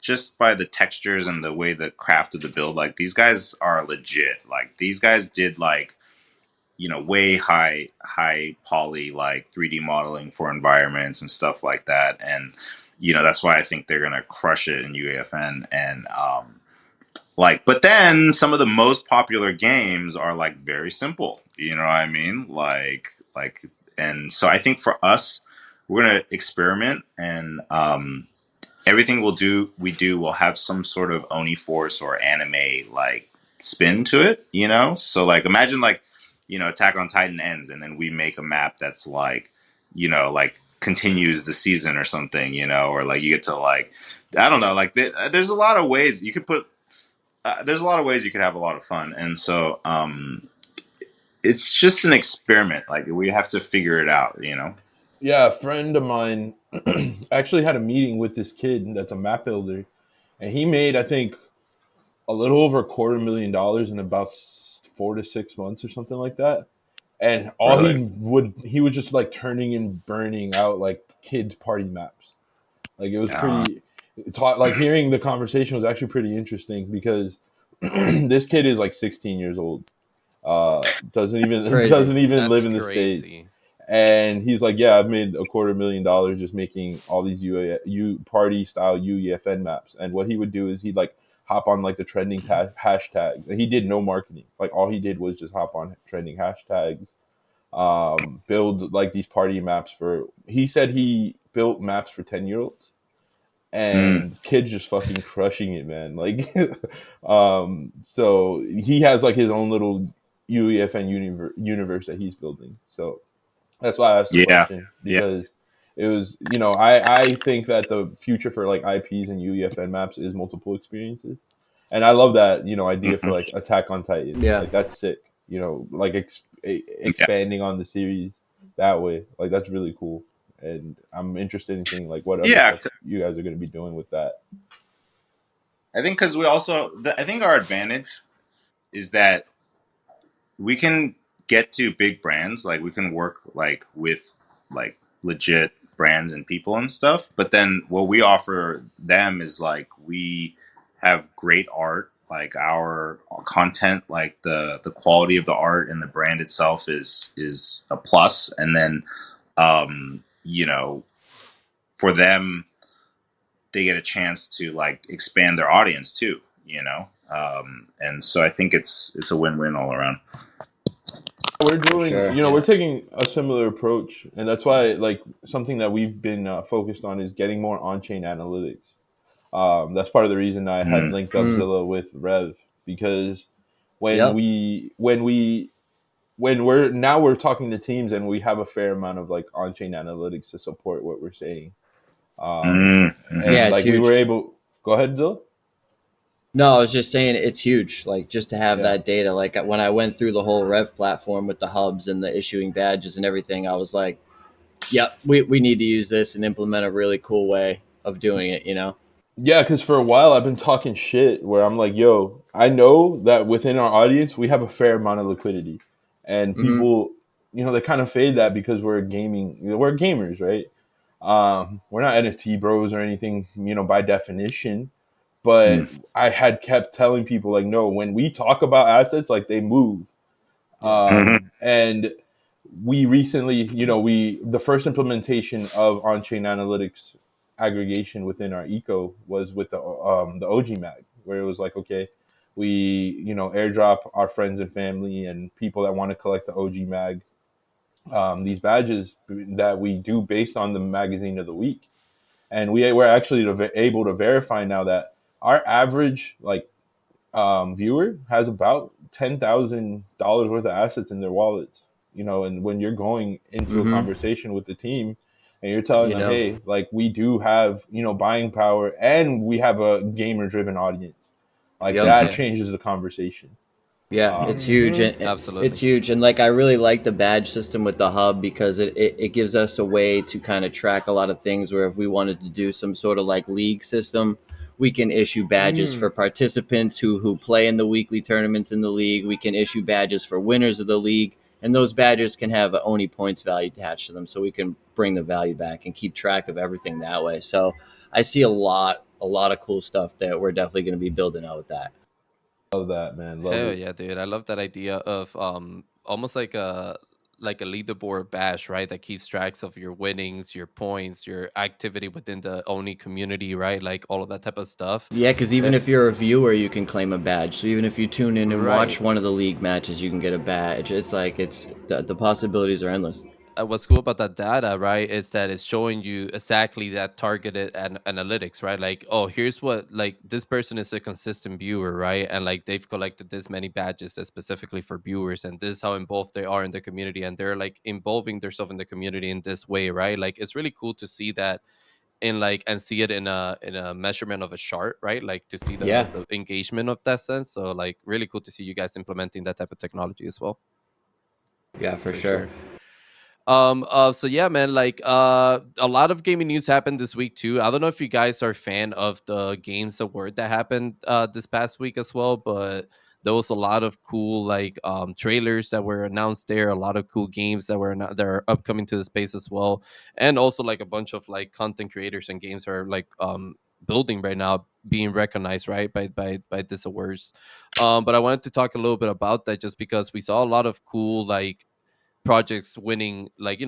just by the textures and the way the craft of the build, like these guys are legit. Like these guys did like way high poly like 3D modeling for environments and stuff like that, and that's why I think they're gonna crush it in UAFN. And like, but then some of the most popular games are like very simple, you know what I mean, like and so I think for us, we're gonna experiment, and everything we do will have some sort of Oni Force or anime like spin to it, So like imagine like, Attack on Titan ends and then we make a map that's like, like continues the season or something, or like you get to like, I don't know, like there's a lot of ways you could put there's a lot of ways you could have a lot of fun. And so it's just an experiment. Like we have to figure it out. Yeah, a friend of mine actually had a meeting with this kid that's a map builder, and he made, I think, a little over $250,000 in about 4 to 6 months or something like that. And all Really? he was just like turning and burning out like kids party maps. Like it was Uh, pretty. It's hot. Like hearing the conversation was actually pretty interesting because this kid is like 16 years old. Doesn't even Crazy. doesn't even That's live in the States. crazy. And he's like, yeah, I've made $250,000 just making all these U party style UEFN maps. And what he would do is he'd like hop on like the trending hashtags. And he did no marketing. Like all he did was just hop on trending hashtags, build like these party maps for. He said he built maps for 10-year-olds, mm, and kids just fucking crushing it, man. Like, so he has like his own little UEFN universe that he's building. So that's why I asked the yeah. question, Yeah. because it was, I think that the future for like IPs and UEFN maps is multiple experiences, and I love that idea for Mhm. like Attack on Titan. Yeah, Like that's sick. Like Yeah. expanding on the series that way. Like that's really cool, and I'm interested in seeing like what other Yeah. stuff you guys are going to be doing with that. I think because I think our advantage is that we can get to big brands. Like we can work like with like legit brands and people and stuff. But then what we offer them is like we have great art. Like our content, like the quality of the art and the brand itself is a plus. And then for them, they get a chance to like expand their audience too. And so I think it's a win-win all around. We're for doing, sure. we're Yeah. taking a similar approach, and that's why like something that we've been focused on is getting more on-chain analytics. That's part of the reason I had Mm. linked up Mm. Zilla with Rev, because when Yep. we when we when we're talking to teams and we have a fair amount of like on-chain analytics to support what we're saying, um, Mm. Hmm. Yeah, and it's like we were huge. able. Go ahead, Zilla. No, I was just saying it's huge. Like just to have Yeah. that data. Like when I went through the whole Rev platform with the hubs and the issuing badges and everything, I was like, "Yep, we need to use this and implement a really cool way of doing it." You know? Yeah, because for a while I've been talking shit where I'm like, yo, I know that within our audience we have a fair amount of liquidity, and Mm-hmm. people, they kind of fade that because we're gamers, right? We're not NFT bros or anything, by definition. But I had kept telling people like, no, when we talk about assets, like they move, Yeah. Mhm. and we recently, we the first implementation of on-chain analytics aggregation within our eco was with the OG mag, where it was like, okay, we airdrop our friends and family and people that want to collect the OG mag these badges that we do based on the magazine of the week, and we're actually able to verify now that our average like viewer has about $10,000 worth of assets in their wallets. And when you're going into a Mm-hmm. conversation with the team and you're telling You them, know? hey, like we do have buying power and we have a gamer driven audience, like Yep. that Yeah. changes the conversation. Yeah, it's Um, huge, Hmm. and it's Absolutely. huge, and like I really like the badge system with the hub because it gives us a way to kind of track a lot of things. Where if we wanted to do some sort of like league system, we can issue badges Hmm. for participants who play in the weekly tournaments in the league. We can issue badges for winners of the league, and those badges can have a Oni points value attached to them, so we can bring the value back and keep track of everything that way. So I see a lot of cool stuff that we're definitely going to be building out with that. love that, man. Love Hell it. yeah, dude. I love that idea of almost like a leaderboard bash, right? That keeps tracks of your winnings, your points, your activity within the Oni community, right? Like all of that type of stuff. Yeah, because even Uh, if you're a viewer, you can claim a badge. So even if you tune in and watch right. one of the league matches, you can get a badge. It's like the possibilities are endless. What's cool about that data, right, is that it's showing you exactly that targeted analytics, right? Like, oh, here's what, like, this person is a consistent viewer, right? And like they've collected this many badges that's specifically for viewers, and this is how involved they are in the community, and they're like involving themselves in the community in this way, right? Like, it's really cool to see that in like and see it in a measurement of a chart, right? Like to see the Yeah, the engagement of that sense. So like really cool to see you guys implementing that type of technology as well, yeah, for for sure. sure. So yeah, man, like a lot of gaming news happened this week too. I don't know if you guys are a fan of the games award that happened this past week as well, but there was a lot of cool like trailers that were announced there, a lot of cool games that are upcoming to the space as well, and also like a bunch of like content creators and games are like building right now, being recognized, right, by this awards. But I wanted to talk a little bit about that just because we saw a lot of cool like projects winning, like,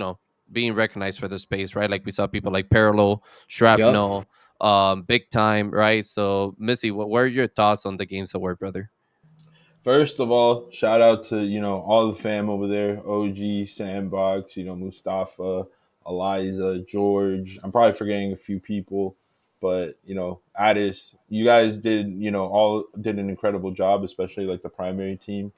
being recognized for their space, right? Like we saw people like Parallel, Yep. Shrapnel, Big Time, right? So Missy, what are your thoughts on the Games Award, brother? First of all, shout out to all the fam over there, OG, Sandbox, Mustafa, Eliza, George. I'm probably forgetting a few people, but Addis, you guys did all did an incredible job, especially like the primary team.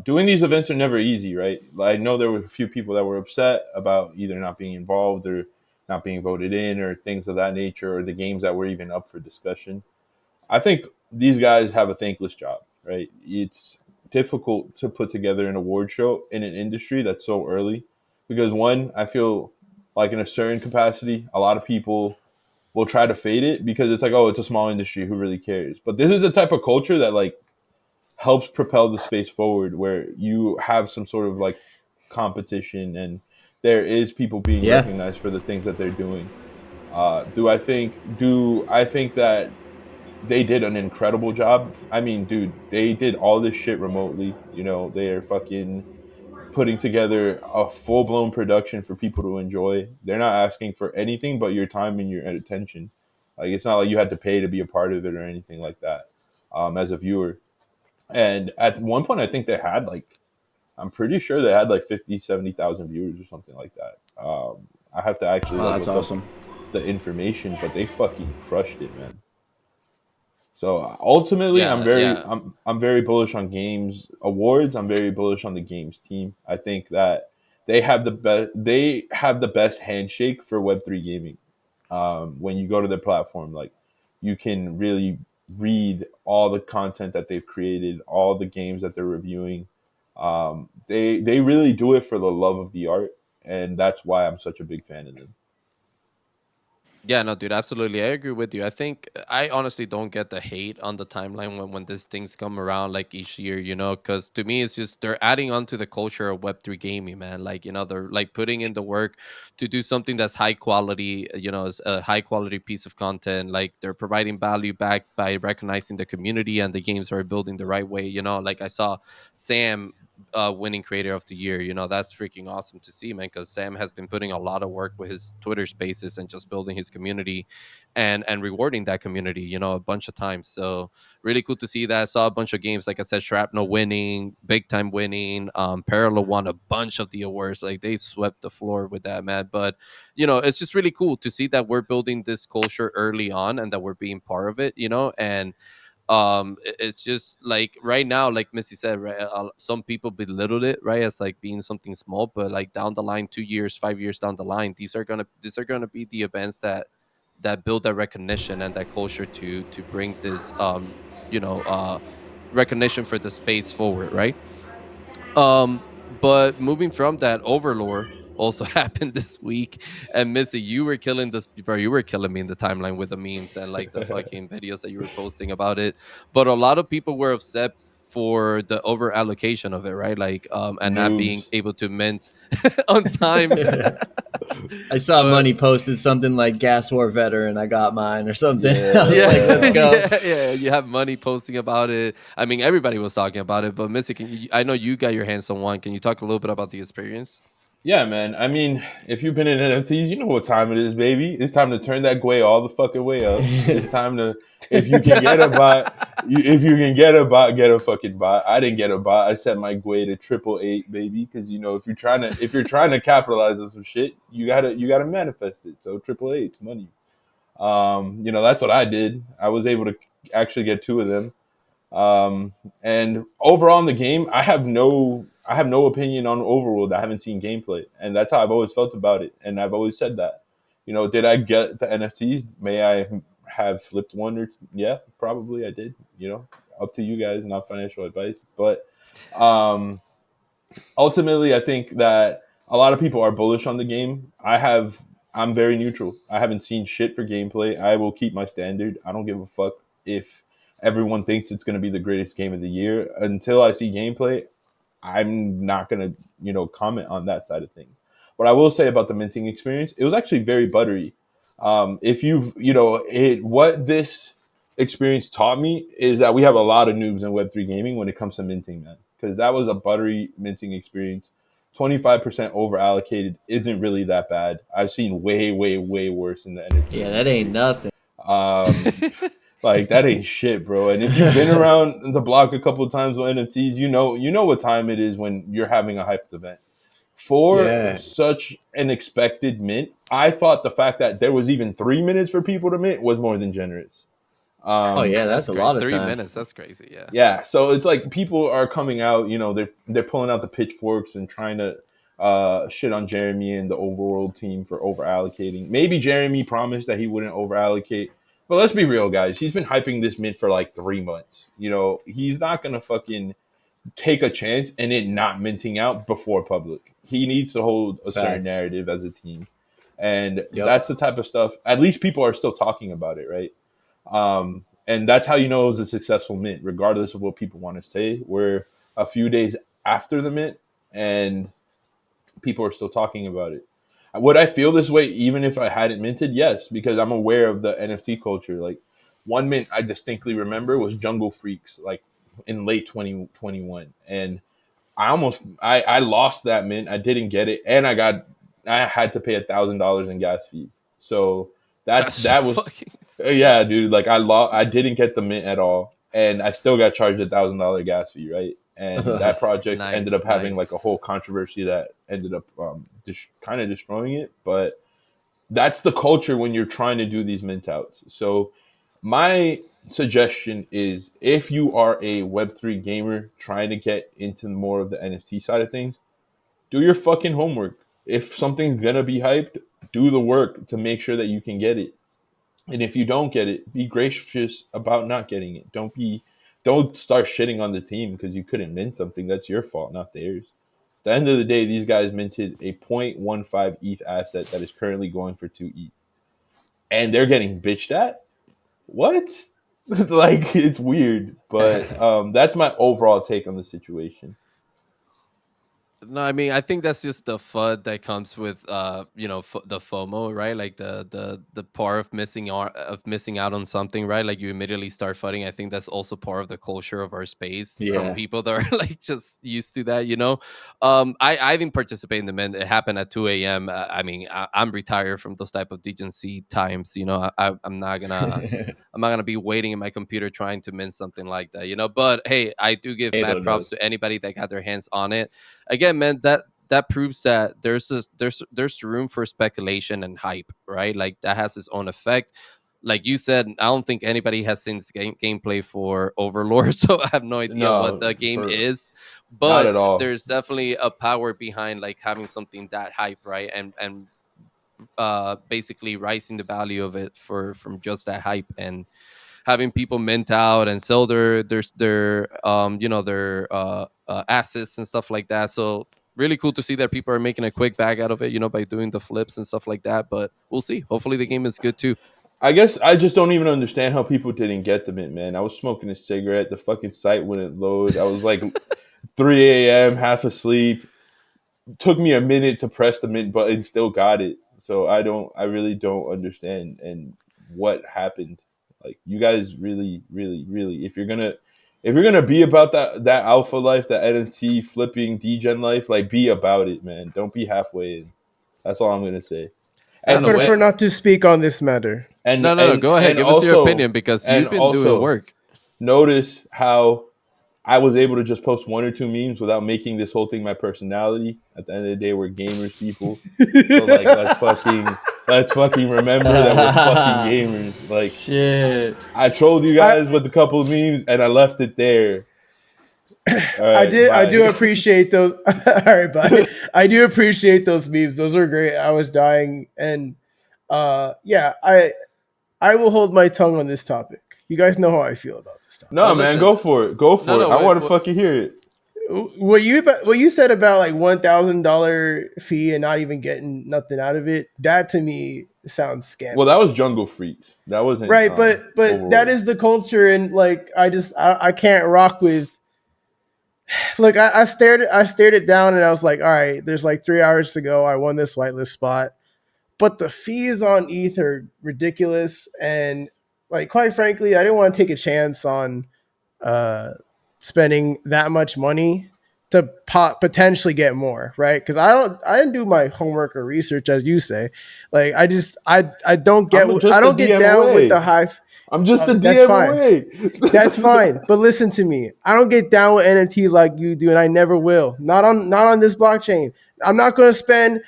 Doing these events are never easy, right? I know there were a few people that were upset about either not being involved or not being voted in or things of that nature, or the games that were even up for discussion. I think these guys have a thankless job, right? It's difficult to put together an award show in an industry that's so early because one, I feel like in a certain capacity, a lot of people will try to fade it because it's like, oh, it's a small industry, who really cares? But this is the type of culture that like helps propel the space forward where you have some sort of like competition and there is people being Yeah. recognized for the things that they're doing. Do I think that they did an incredible job? I mean, dude, they did all this shit remotely. They're fucking putting together a full blown production for people to enjoy. They're not asking for anything but your time and your attention. Like it's not like you had to pay to be a part of it or anything like that. As a viewer, and at one point, I think they had like, I'm pretty sure they had like 50, 70,000 viewers or something like that. I have to actually Wow, like that's look up awesome. the information, but they fucking crushed it, man. So ultimately, Yeah, yeah. I'm very bullish on games awards. I'm very bullish on the games team. I think that they have the best handshake for Web3 gaming. When you go to their platform, like you can really read all the content that they've created, all the games that they're reviewing. They really do it for the love of the art, and that's why I'm such a big fan of them. Yeah, no, dude, absolutely. I agree with you. I think I honestly don't get the hate on the timeline when these things come around like each year, because to me it's just they're adding on to the culture of Web3 gaming, man. Like, they're like putting in the work to do something that's high quality, is a high quality piece of content. Like they're providing value back by recognizing the community and the games are building the right way. Like I saw Sam winning creator of the year. That's freaking awesome to see, man, because Sam has been putting a lot of work with his Twitter spaces and just building his community and rewarding that community, a bunch of times. So really cool to see that. I saw a bunch of games, like I said, Shrapnel winning, Big Time winning. Parallel won a bunch of the awards. Like they swept the floor with that, man. But it's just really cool to see that we're building this culture early on and that we're being part of it, and it's just like right now, like Missy said, right, some people belittle it, right, as like being something small, but like down the line, 2 years, 5 years down the line, these are gonna be the events that build that recognition and that culture to bring this recognition for the space forward, right? But moving from that, Overlord also happened this week. And Missy, you were killing this, bro. You were killing me in the timeline with the memes and like the fucking videos that you were posting about it. But a lot of people were upset for the over allocation of it, right? Like, and not being Noobs. able to mint on time. I saw But Money posted something like Gas War Veteran. I got mine or something. I was yeah, like, let's Yeah. go. yeah. You have money posting about it. I mean, everybody was talking about it. But Missy, I know you got your hands on one. Can you talk a little bit about the experience? Yeah, man. I mean, if you've been in NFTs, you know what time it is, baby. It's time to turn that Gwei all the fucking way up. It's time to, if you can get a bot, if you can get a bot, get a fucking bot. I didn't get a bot. I set my Gwei to 888, baby, because if you're trying to capitalize on some shit, you gotta manifest it. So 888's money. That's what I did. I was able to actually get two of them. And overall in the game, I have no opinion on Overworld. I haven't seen gameplay, and that's how I've always felt about it. And I've always said that. Did I get the NFTs? May I have flipped one or yeah, probably I did. Up to you guys, not financial advice. But um, ultimately, I think that a lot of people are bullish on the game. I'm very neutral. I haven't seen shit for gameplay. I will keep my standard. I don't give a fuck if everyone thinks it's going to be the greatest game of the year. Until I see gameplay, I'm not going to, comment on that side of things. What I will say about the minting experience, it was actually very buttery. If you've, what this experience taught me is that we have a lot of noobs in Web3 gaming when it comes to minting, man. Because that was a buttery minting experience. 25% over allocated isn't really that bad. I've seen way, way, way worse in the NFT Yeah, that ain't industry. nothing. Um, like that ain't shit, bro. And if you've been around the block a couple of times with NFTs, you know what time it is when you're having a hyped event. For Yeah. such an expected mint, I thought the fact that there was even 3 minutes for people to mint was more than generous. Oh Um, yeah, That's that's a great. lot of Three time. minutes. That's crazy. Yeah. yeah, so it's like people are coming out, they're pulling out the pitchforks and trying to shit on Jeremy and the Overworld team for over allocating. Maybe Jeremy promised that he wouldn't over allocate, but let's be real, guys. He's been hyping this mint for like 3 months. He's not gonna fucking take a chance and it not minting out before public. He needs to hold a certain Facts. narrative as a team, and Yep. that's the type of stuff. At least people are still talking about it, right? And that's how you know it was a successful mint, regardless of what people want to say. We're a few days after the mint, and people are still talking about it. Would I feel this way even if I hadn't minted? Yes, because I'm aware of the NFT culture. Like one mint I distinctly remember was Jungle Freaks, like in late 2021, and I lost that mint. I didn't get it, and I had to pay $1,000 in gas fees. So that That's that was fucking yeah, insane. dude. Like I didn't get the mint at all, and I still got charged $1,000 gas fee, right? And that project ended Nice, up having like a nice. whole controversy that ended up kind of destroying it. But that's the culture when you're trying to do these mint outs. So my suggestion is if you are a Web3 gamer trying to get into more of the NFT side of things, do your fucking homework. If something's gonna be hyped, do the work to make sure that you can get it. And if you don't get it, be gracious about not getting it. Don't start shitting on the team because you couldn't mint something. That's your fault, not theirs. At the end of the day, these guys minted a 0.15 ETH asset that is currently going for 2 ETH. And they're getting bitched at? What? Like, it's weird. But that's my overall take on the situation. No, I mean, I think that's just the fun that comes with, the FOMO, right? Like the part of missing out on something, right? Like you immediately start fighting. I think that's also part of the culture of our space from Yeah. people that are like just used to that, you know. I didn't participate in the men. It happened at 2 a.m. I mean, I'm retired from those type of degency times. You know, I'm not gonna. I'm not gonna be waiting in my computer trying to mint something like that, you know. But hey, I do give Potato mad props knows. to anybody that got their hands on it. Again, man, that proves that there's room for speculation and hype, right? Like that has its own effect. Like you said, I don't think anybody has seen this gameplay for Overlord, so I have no idea what No, the game for is. not But at all. there's definitely a power behind like having something that hype, right? And basically rising the value of it for from just that hype and having people mint out and sell their assets and stuff like that. So really cool to see that people are making a quick bag out of it, you know, by doing the flips and stuff like that. But we'll see. Hopefully the game is good too. I guess I just don't even understand how people didn't get the mint, man. I was smoking a cigarette. The fucking site wouldn't load. I was like 3 a.m., half asleep. Took me a minute to press the mint button, still got it. So I really don't understand and what happened. Like you guys really, really, really, if you're gonna be about that alpha life, that NFT flipping degen life, like be about it, man. Don't be halfway in. That's all I'm gonna say. I I don't know And what. prefer not to speak on this matter. and No. and Go ahead. and Give us your opinion also because and you've been doing also work. notice how I was able to just post one or two memes without making this whole thing my personality. At the end of the day, we're gamers, people. So like, let's fucking remember that we're fucking gamers. Like, Shit. I trolled you I guys with a couple of memes, and I left it there. All right, I do bye. appreciate those. All right, bye. I do appreciate those memes. Those are great. I was dying, and yeah, I will hold my tongue on this topic. You guys know how I feel about this topic. No, Well, man, listen. go for it. Go No, for it. no. I want to fucking hear it. What you said about like $1,000 fee and not even getting nothing out of it, that to me sounds Well, scammy. that was Jungle Freaks. That wasn't Right, but that Overworld. is the culture, and like I can't rock with. Look, I stared it down, and I was like, all right, there's like 3 hours to go. I won this whitelist spot, but the fees on ETH are ridiculous, and like quite frankly, I didn't want to take a chance on uh, spending that much money to potentially get more, right? Because I didn't do my homework or research, as you say. Like I don't get, I'm I just a don't get DM down with the away. high. I'm just a That's DM fine. away. That's fine. But listen to me. I don't get down with NFTs like you do, and I never will. Not on this blockchain. I'm not going to spend.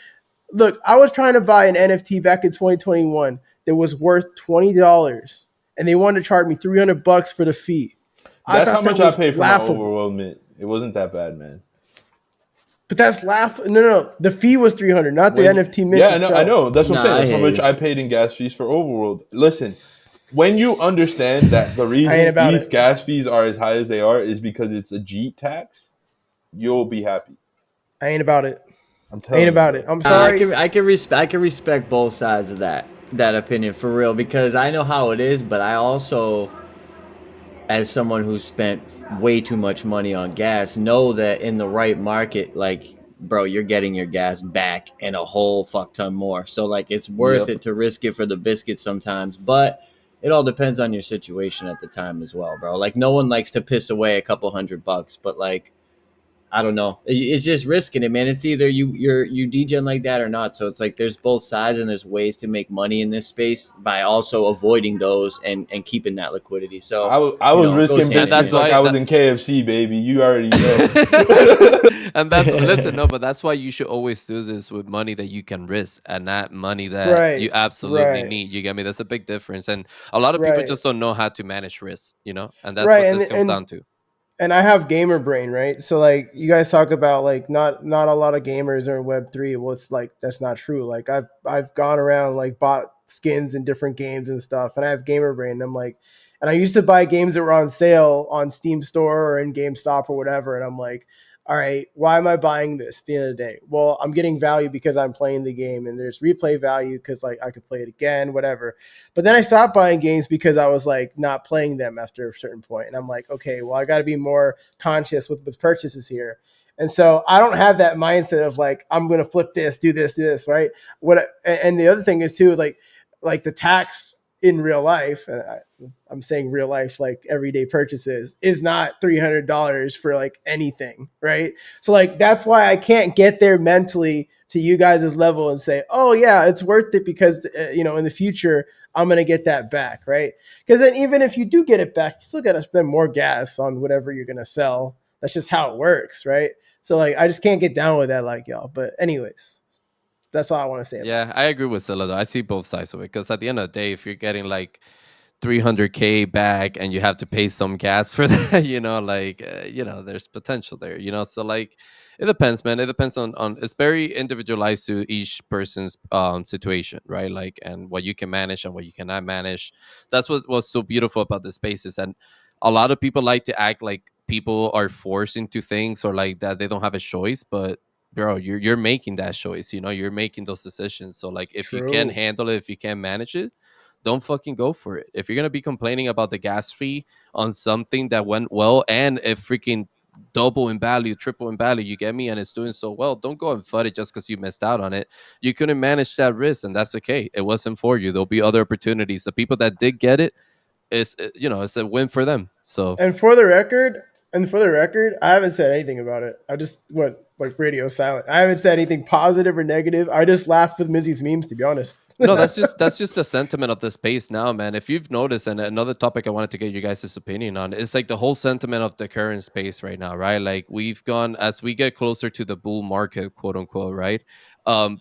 Look, I was trying to buy an NFT back in 2021 that was worth $20, and they wanted to charge me $300 for the fee. I That's how thought that much I was paid for my laughable. Overworld Mint. It wasn't that bad, man. But that's No. The fee was 300, not the When NFT mint Yeah, I itself. know. That's what I'm saying. Nah, I That's how hear much you. I paid in gas fees for Overworld. Listen, when you understand that the I ain't reason about ETH it. gas fees are as high as they are is because it's a Jeep tax, you'll be happy. I ain't about it. I'm I ain't telling you, about it. bro. I'm I sorry. can I can respect both sides of that opinion for real because I know how it is, but I also, as someone who spent way too much money on gas, know that in the right market, like bro, you're getting your gas back and a whole fuck ton more. So like it's worth Yep. it to risk it for the biscuits sometimes, but it all depends on your situation at the time as well, bro. Like no one likes to piss away a couple $100, but like I don't know. It's just risking it, man. It's either you degen like that or not. So it's like there's both sides, and there's ways to make money in this space by also avoiding those and keeping that liquidity. So I was it goes risking hand And in that's biscuits hand. like why I was that. in KFC, baby. You already know. And that's listen, no, but that's why you should always do this with money that you can risk and not money that Right. you absolutely Right. need. You get me? That's a big difference. And a lot of people Right. just don't know how to manage risk, you know? And that's Right. what And this comes and down to. and I have gamer brain, right? So like you guys talk about like not a lot of gamers are in Web3. Well, it's like that's not true. Like I've gone around like bought skins in different games and stuff. And I have Gamer Brain. And I'm like, and I used to buy games that were on sale on Steam Store or in GameStop or whatever. And I'm like, all right, why am I buying this at the end of the day? Well, I'm getting value because I'm playing the game, and there's replay value because like I could play it again, whatever. But then I stopped buying games because I was like not playing them after a certain point. And I'm like, okay, well, I got to be more conscious with purchases here. And so I don't have that mindset of like, I'm going to flip this, do this, right? And the other thing is too, like the tax in real life, and I'm saying real life, like everyday purchases, is not $300 for like anything, right? So like that's why I can't get there mentally to you guys' level and say, oh yeah, it's worth it because in the future I'm gonna get that back, right? Because then even if you do get it back, you still gotta spend more gas on whatever you're gonna sell. That's just how it works, right? So like I just can't get down with that like y'all. But anyways, that's all I want to say about Yeah, I agree with Zilla though. I see both sides of it because at the end of the day, if you're getting like 300K back and you have to pay some gas for that, there's potential there, So like, it depends, man. It depends on. It's very individualized to each person's situation, right? Like, and what you can manage and what you cannot manage. That's what was so beautiful about the spaces, and a lot of people like to act like people are forced into things or like that they don't have a choice, but bro, you're making that choice, you're making those decisions. So like, it. if you can True. handle it, if you can manage it, don't fucking go for it. If you're gonna be complaining about the gas fee on something that went well and if freaking double in value, triple in value, you get me, and it's doing so well, don't go and flood it just because you missed out on it. You couldn't manage that risk, and that's okay. It wasn't for you. There'll be other opportunities. The people that did get it, it's a win for them. So And for the record, I haven't said anything about it. I just went like radio silent. I haven't said anything positive or negative. I just laughed with Mizzy's memes, to be honest. no, that's just the sentiment of the space now, man. If you've noticed, and another topic I wanted to get you guys' opinion on is like the whole sentiment of the current space right now, right? Like, we've gone as we get closer to the bull market, quote unquote, right?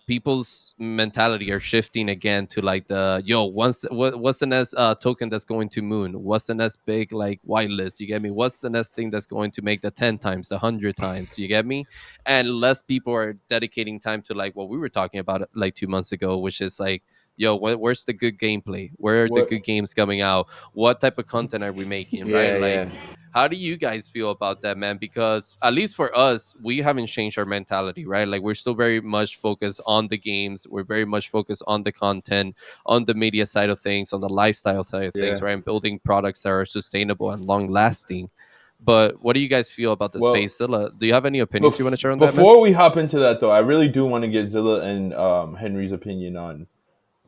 People's mentality are shifting again to like the what's the next token that's going to moon? What's the next big like whitelist? You get me? What's the next thing that's going to make the 10 times, the 100 times? You get me? And less people are dedicating time to like what we were talking about like 2 months ago, which is like, yo, where's the good gameplay? Where are the What good games coming out? What type of content are we making, right? Yeah, Like, yeah. how do you guys feel about that, man? Because at least for us, we haven't changed our mentality, right? Like, we're still very much focused on the games. We're very much focused on the content, on the media side of things, on the lifestyle side of things, yeah. right? And building products that are sustainable and long lasting. But what do you guys feel about the Well, space? Zilla, do you have any opinions you want to share on that, man? before we hop into that though, I really do want to get Zilla and Henry's opinion on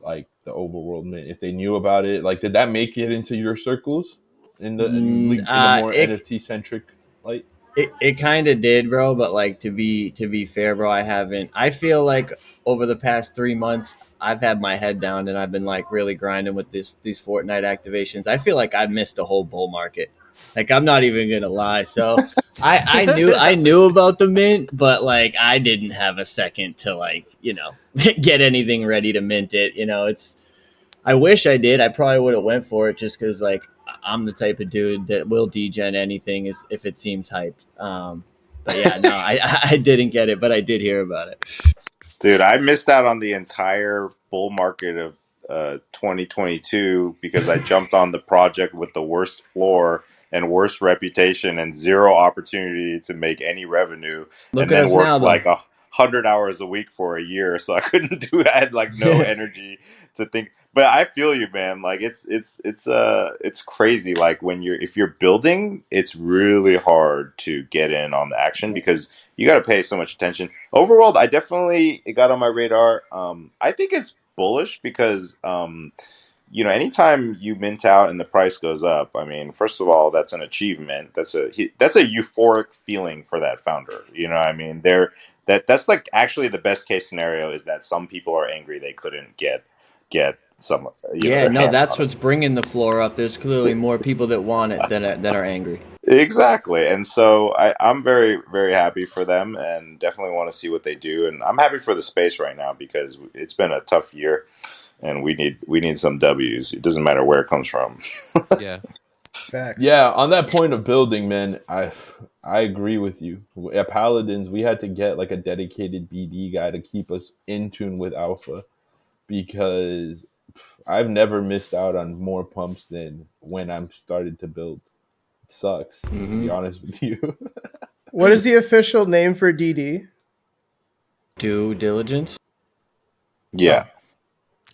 like the Overworld Mint. If they knew about it, like did that make it into your circles in the more It NFT centric light? it kind of did, bro. But like to be fair, bro, I haven't. I feel like over the past 3 months, I've had my head down and I've been like really grinding with these Fortnite activations. I feel like I've missed a whole bull market. Like I'm not even gonna lie. So I knew I That's knew okay. about the mint, but like I didn't have a second to like get anything ready to mint it. It's I wish I did. I probably would have went for it just because like I'm the type of dude that will degen anything is if it seems hyped. But yeah, no, I didn't get it, but I did hear about it. Dude, I missed out on the entire bull market of 2022 because I jumped on the project with the worst floor and worst reputation and zero opportunity to make any revenue, Look and at then us now, worked though. like 100 hours a week for a year. So I couldn't do. I had like no energy to think. But I feel you, man. Like it's crazy. Like if you're building, it's really hard to get in on the action because you got to pay so much attention. Overworld, I definitely it got on my radar. I think it's bullish because anytime you mint out and the price goes up, I mean, first of all, that's an achievement. That's a euphoric feeling for that founder. You know, what I mean, that's like actually the best case scenario is that some people are angry they couldn't get some Yeah, their no, hands that's on what's bringing the floor up. There's clearly it. more people that want it that are angry. Exactly. And so I'm very, very happy for them and definitely want to see what they do. And I'm happy for the space right now because it's been a tough year and we need some W's. It doesn't matter where it comes from. Yeah. Facts. Yeah, on that point of building, man, I agree with you. At Paladins, we had to get like a dedicated BD guy to keep us in tune with Alpha because I've never missed out on more pumps than when I'm started to build. It sucks, to be Mm-hmm. honest with you. What is the official name for DD? Due diligence. Yeah,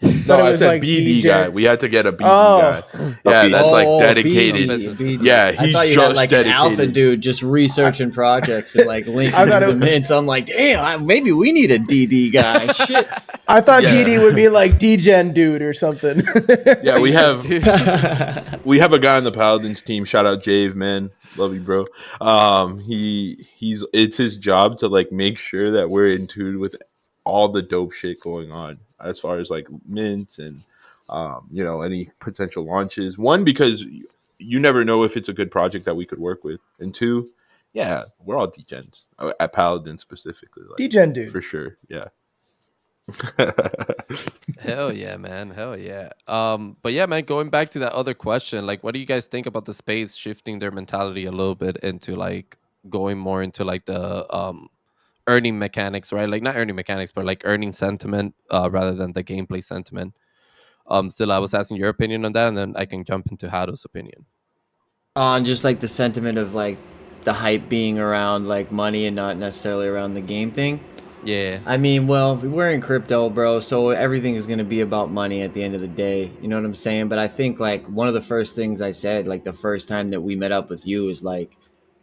Oh, thought No, it I was said like BD guy. DJ. We had to get a BD guy. Oh, a Yeah, that's BD. like A dedicated. BD, business BD. Yeah, development. I he's thought you had just like an alpha dedicated. dude just I, researching projects and like I linking thought into the it. mints. I'm like, damn, maybe we need a DD guy. Shit. I thought DD Yeah, would be like DGen dude or something. yeah. We DJ, have dude. we have a guy on the Paladins team. Shout out Jave, man. Love you, bro. He's it's his job to like make sure that we're in tune with all the dope shit going on as far as like mints and any potential launches. One, because you never know if it's a good project that we could work with, and two, yeah, we're all degens at Paladin specifically, like DGen dude. for sure. Yeah. Hell yeah, man. Hell yeah. But yeah, man, going back to that other question, like what do you guys think about the space shifting their mentality a little bit into like going more into like the earning mechanics, right? Like not earning mechanics, but like earning sentiment rather than the gameplay sentiment. Still I was asking your opinion on that and then I can jump into Hado's opinion. On just like the sentiment of like the hype being around like money and not necessarily around the game thing. Yeah. I mean, well, we're in crypto, bro, so everything is going to be about money at the end of the day. You know what I'm saying? But I think like one of the first things I said, like the first time that we met up with you, is like,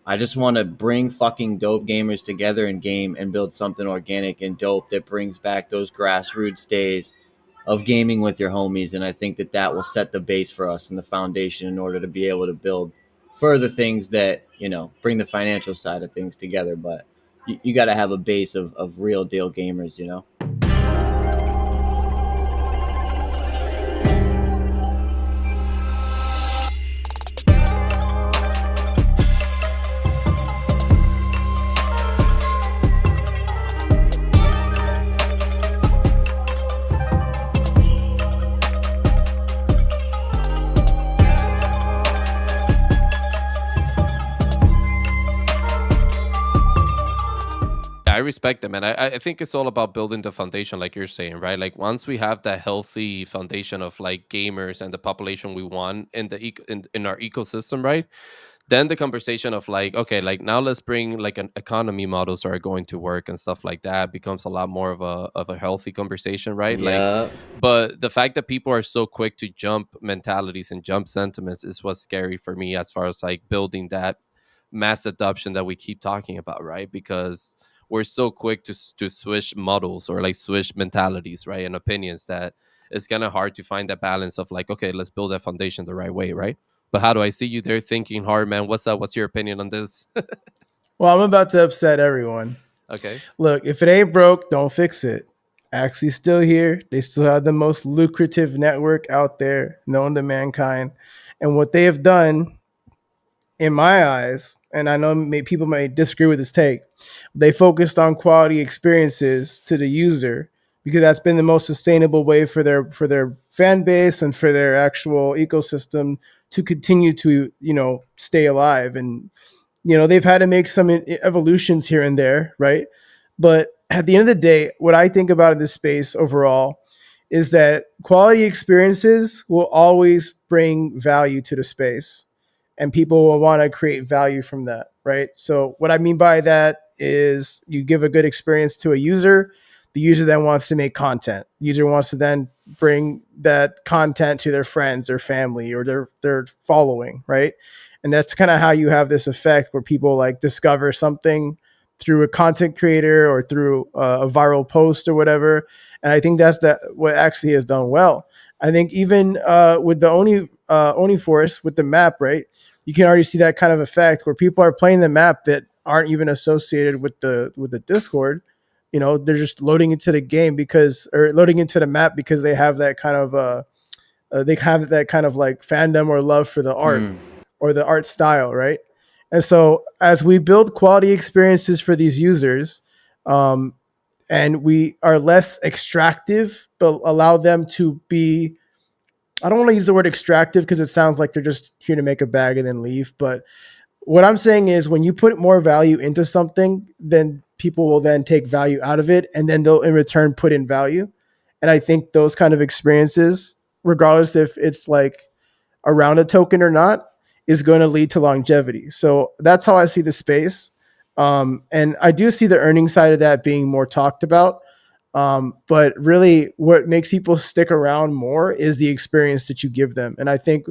I just want to bring fucking dope gamers together and game and build something organic and dope that brings back those grassroots days of gaming with your homies. And I think that that will set the base for us and the foundation in order to be able to build further things that, bring the financial side of things together. But you got to have a base of real deal gamers. I respect them, and I think it's all about building the foundation, like you're saying, right? Like once we have that healthy foundation of like gamers and the population we want in the in our ecosystem, right? Then the conversation of like, okay, like now let's bring like an economy models that are going to work and stuff like that becomes a lot more of a healthy conversation, right? Like, Yeah. but the fact that people are so quick to jump mentalities and jump sentiments is what's scary for me as far as like building that mass adoption that we keep talking about, right? Because we're so quick to switch models or like switch mentalities, right, and opinions that it's kind of hard to find that balance of like, okay, let's build that foundation the right way, right? But how do I see you there thinking hard, man? What's up? What's your opinion on this? Well, I'm about to upset everyone. Okay. Look, if it ain't broke, don't fix it. Axie's still here. They still have the most lucrative network out there known to mankind. And what they have done, in my eyes, and I know people may disagree with this take, they focused on quality experiences to the user because that's been the most sustainable way for their fan base and for their actual ecosystem to continue to stay alive. And they've had to make some evolutions here and there, right? But at the end of the day, what I think about in this space overall is that quality experiences will always bring value to the space, and people will want to create value from that, right? So what I mean by that is you give a good experience to a user, the user then wants to make content. The user wants to then bring that content to their friends, their family, or their following, right? And that's kind of how you have this effect where people like discover something through a content creator or through a viral post or whatever. And I think that's what actually has done well. I think even with the Oni Forest with the map, right? You can already see that kind of effect where people are playing the map that aren't even associated with the Discord. They're just loading into the game or loading into the map because they have that kind of like fandom or love for the art Hmm. or the art style, right? And so as we build quality experiences for these users, um, and we are less extractive, but allow them to be, I don't want to use the word extractive because it sounds like they're just here to make a bag and then leave. But what I'm saying is when you put more value into something, then people will then take value out of it and then they'll in return put in value. And I think those kind of experiences regardless if it's like around a token or not, is going to lead to longevity. So that's how I see the space. And I do see the earning side of that being more talked about. But really, what makes people stick around more is the experience that you give them. And I think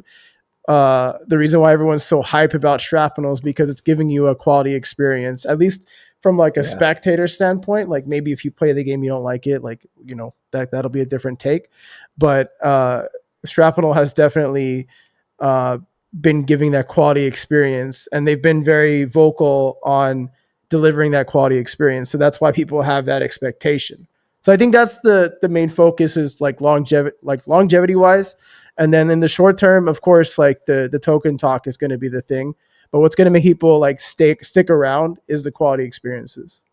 the reason why everyone's so hype about Shrapnel is because it's giving you a quality experience, at least from like a Yeah. spectator standpoint. Like maybe if you play the game, you don't like it, like, you know, that'll be a different take. But Shrapnel has definitely uh, been giving that quality experience, and they've been very vocal on delivering that quality experience. So that's why people have that expectation. So I think that's the main focus is like longevity wise. And then in the short term, of course, like the token talk is going to be the thing. But what's going to make people like stick around is the quality experiences.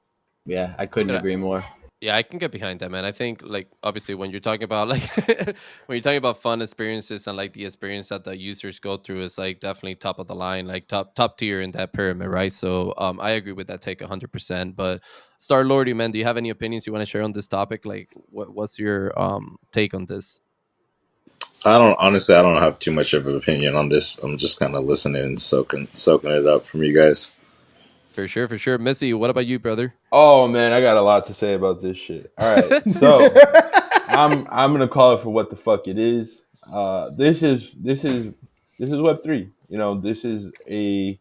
Yeah, I couldn't Yeah, agree more. yeah, I can get behind that, man. I think like obviously when you're talking about like when you're talking about fun experiences and like the experience that the users go through is like definitely top of the line, like top tier in that pyramid, right? So I agree with that take 100%. But Star Lordy, man, do you have any opinions you want to share on this topic? Like what's your take on this? I don't have too much of an opinion on this. I'm just kind of listening and soaking it up from you guys. For sure, for sure. Missy, what about you, brother? Oh man, I got a lot to say about this shit. All right, so I'm gonna call it for what the fuck it is. This is Web3. You know, this is a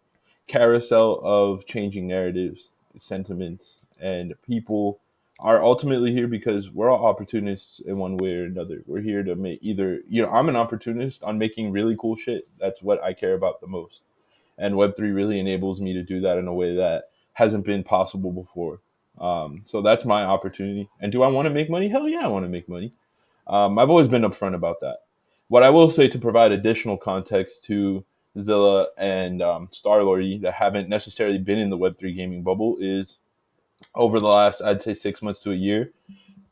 carousel of changing narratives, sentiments, and people are ultimately here because we're all opportunists in one way or another. We're here to make either, you know, I'm an opportunist on making really cool shit. That's what I care about the most. And Web3 really enables me to do that in a way that hasn't been possible before. So that's my opportunity. And do I want to make money? Hell yeah, I want to make money. I've always been upfront about that. What I will say to provide additional context to Zilla and Starlordy that haven't necessarily been in the Web3 gaming bubble is over the last, I'd say, 6 months to a year,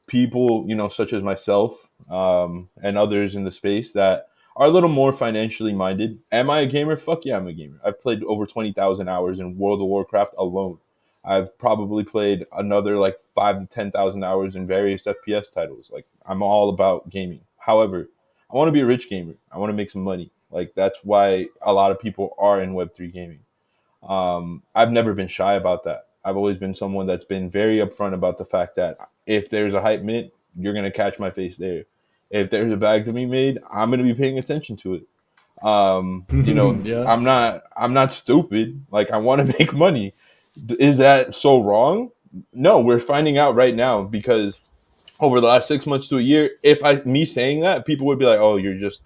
people, you know, such as myself and others in the space that are a little more financially minded. Am I a gamer? Fuck yeah, I'm a gamer. I've played over 20,000 hours in World of Warcraft alone. I've probably played another like 5 to 10,000 hours in various FPS titles. Like I'm all about gaming. However, I want to be a rich gamer. I want to make some money. Like that's why a lot of people are in Web3 gaming. I've never been shy about that. I've always been someone that's been very upfront about the fact that if there's a hype mint, you're gonna catch my face there. If there's a bag to be made, I'm gonna be paying attention to it. You know, Yeah. I'm not stupid. Like I want to make money. Is that so wrong? No, we're finding out right now because over the last 6 months to a year, if I me saying that, people would be like, "Oh, you're just,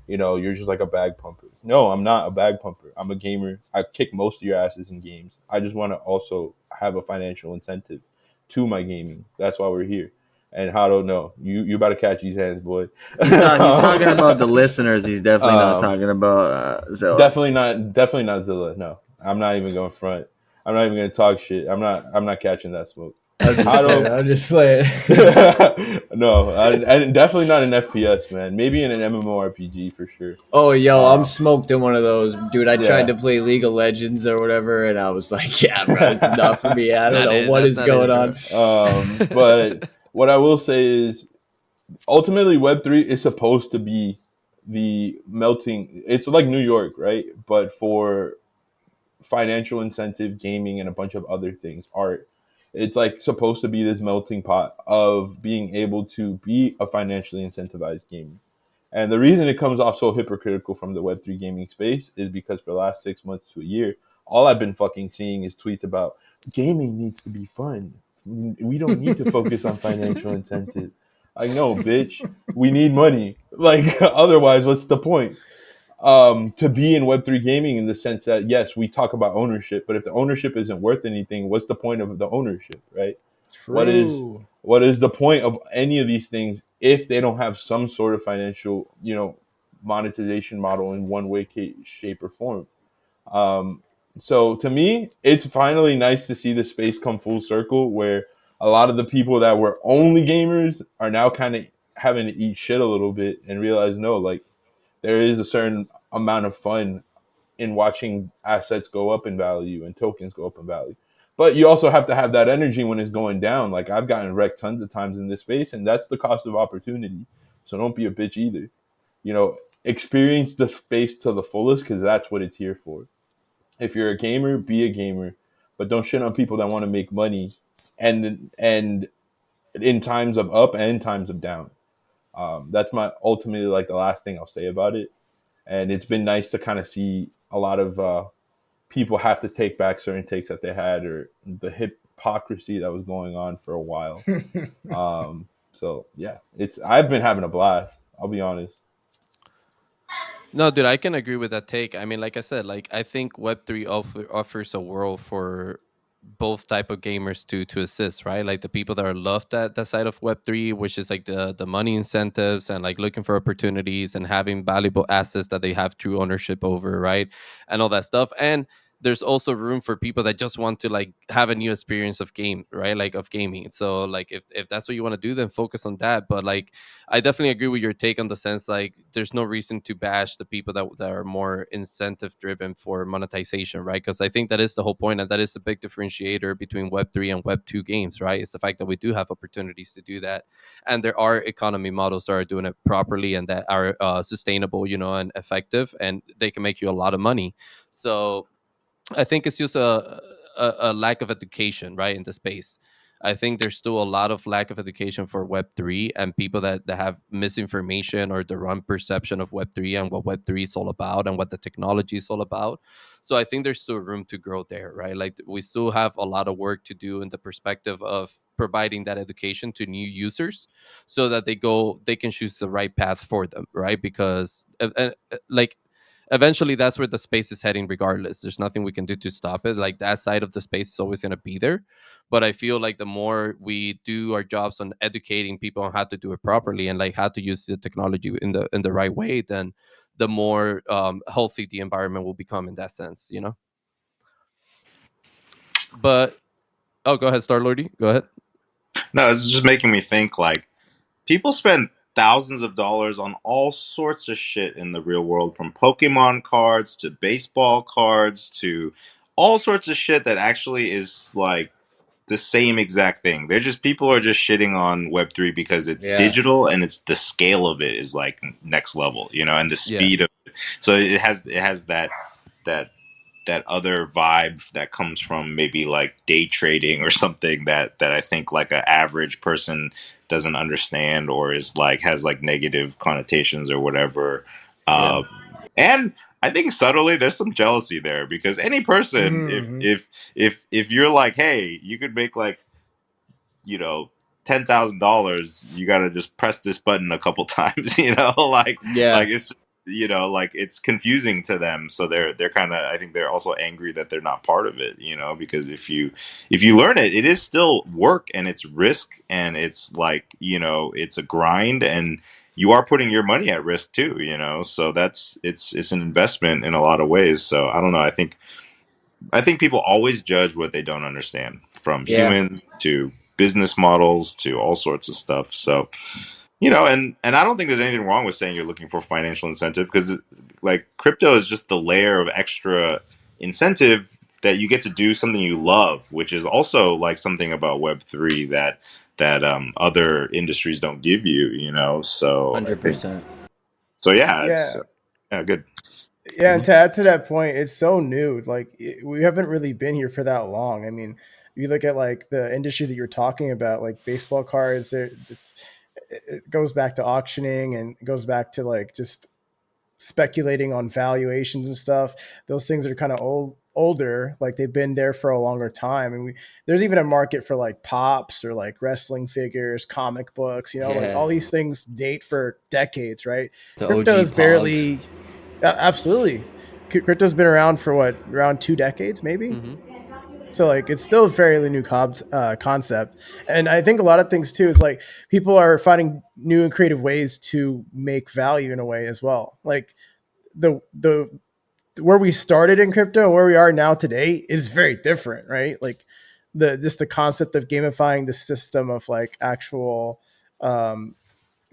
you know, you're just like a bag pumper." No, I'm not a bag pumper. I'm a gamer. I kick most of your asses in games. I just want to also have a financial incentive to my gaming. That's why we're here. And how do know you about to catch these hands, boy? He's talking about the listeners. He's definitely not um, talking about Zilla. definitely not Zilla. No, I'm not even going front. I'm not even going to talk shit. I'm not catching that smoke. I'm just How playing. do I'm just playing. no, and definitely not an FPS, man. Maybe in an MMORPG for sure. Oh, yo, I'm Uh, smoked in one of those, dude. I tried yeah, to play League of Legends or whatever, and I was like, "Yeah, bro, this is not for me. I don't Not know it. what That's is not it, going bro. on." but what I will say is ultimately Web3 is supposed to be the melting. It's like New York, right? But for financial incentive, gaming, and a bunch of other things, art. It's like supposed to be this melting pot of being able to be a financially incentivized gamer. And the reason it comes off so hypocritical from the Web3 gaming space is because for the last 6 months to a year, all I've been fucking seeing is tweets about gaming needs to be fun. We don't need to focus on financial incentive. Like, no, bitch, we need money. Like, otherwise, what's the point? To be in Web3 gaming in the sense that, yes, we talk about ownership, but if the ownership isn't worth anything, what's the point of the ownership, right? What is True. what is the point of any of these things if they don't have some sort of financial, you know, monetization model in one way, shape, or form? Um, so to me, it's finally nice to see the space come full circle where a lot of the people that were only gamers are now kind of having to eat shit a little bit and realize no, like there is a certain amount of fun in watching assets go up in value and tokens go up in value. But you also have to have that energy when it's going down. Like I've gotten wrecked tons of times in this space, and that's the cost of opportunity. So don't be a bitch either. you know, experience the space to the fullest because that's what it's here for. If you're a gamer, be a gamer, but don't shit on people that want to make money, and in times of up and times of down. That's my ultimately like the last thing I'll say about it. And it's been nice to kind of see a lot of people have to take back certain takes that they had or the hypocrisy that was going on for a while. So yeah, it's I've been having a blast. I'll be honest. No, dude, I can agree with that take. I mean, like I said, like I think Web3 offers a world for both type of gamers to assist, right? Like the people that are loved that side of Web3, which is like the money incentives and like looking for opportunities and having valuable assets that they have true ownership over, right? And all that stuff. And there's also room for people that just want to like have a new experience of game, right? Like of gaming. So like if that's what you want to do, then focus on that. But like I definitely agree with your take on the sense like there's no reason to bash the people that are more incentive driven for monetization, right? Because I think that is the whole point, and that is the big differentiator between Web3 and Web2 games, right? It's the fact that we do have opportunities to do that, and there are economy models that are doing it properly and that are sustainable, you know, and effective, and they can make you a lot of money. So I think it's just a lack of education, right, in the space. I think there's still a lot of lack of education for Web3 and people that have misinformation or the wrong perception of Web3 and what Web3 is all about and what the technology is all about. So I think there's still room to grow there, right? Like we still have a lot of work to do in the perspective of providing that education to new users so that they can choose the right path for them, right? Because like eventually that's where the space is heading regardless. There's nothing we can do to stop it. Like that side of the space is always going to be there, but I feel like the more we do our jobs on educating people on how to do it properly and like how to use the technology in the right way, then the more healthy the environment will become in that sense, you know. But oh, go ahead, Star Lordy, go ahead. No, it's just making me think like people spend thousands of dollars on all sorts of shit in the real world, from Pokemon cards to baseball cards to all sorts of shit that actually is like the same exact thing. They're just people are just shitting on Web3 because it's Yeah. digital and it's the scale of it is like next level, you know, and the Yeah. speed of it. So it has that that other vibe that comes from maybe like day trading or something that I think like an average person doesn't understand or is like has like negative connotations or whatever. Yeah. Uh, and I think subtly there's some jealousy there because any person, Hmm. if you're like, hey, you could make like $10,000, you got to just press this button a couple times, Yeah. like it's just, like it's confusing to them. So they're kind of, I think they're also angry that they're not part of it, because if you learn it, it is still work and it's risk and it's like, it's a grind and you are putting your money at risk too, so it's an investment in a lot of ways. So I don't know. I think people always judge what they don't understand, from Yeah. humans to business models to all sorts of stuff. So, and I don't think there's anything wrong with saying you're looking for financial incentive because, like, crypto is just the layer of extra incentive that you get to do something you love, which is also like something about Web3 that other industries don't give you. So I think 100%. so. Yeah, it's Yeah. yeah, good. Yeah, and to add to that point, it's so new. Like we haven't really been here for that long. I mean, you look at like the industry that you're talking about, like baseball cards. It goes back to auctioning and it goes back to like just speculating on valuations and stuff. Those things are kind of older. Like they've been there for a longer time, and there's even a market for like pops or like wrestling figures, comic books. You know, like Yeah. all these things date for decades, right? The Crypto OG is Pogs. barely. Absolutely. Crypto's been around for what, around 2 decades, maybe. Hmm. So like it's still a fairly new concept, and I think a lot of things too is like people are finding new and creative ways to make value in a way as well. Like the where we started in crypto and where we are now today is very different, right? Like the just the concept of gamifying the system of like actual um,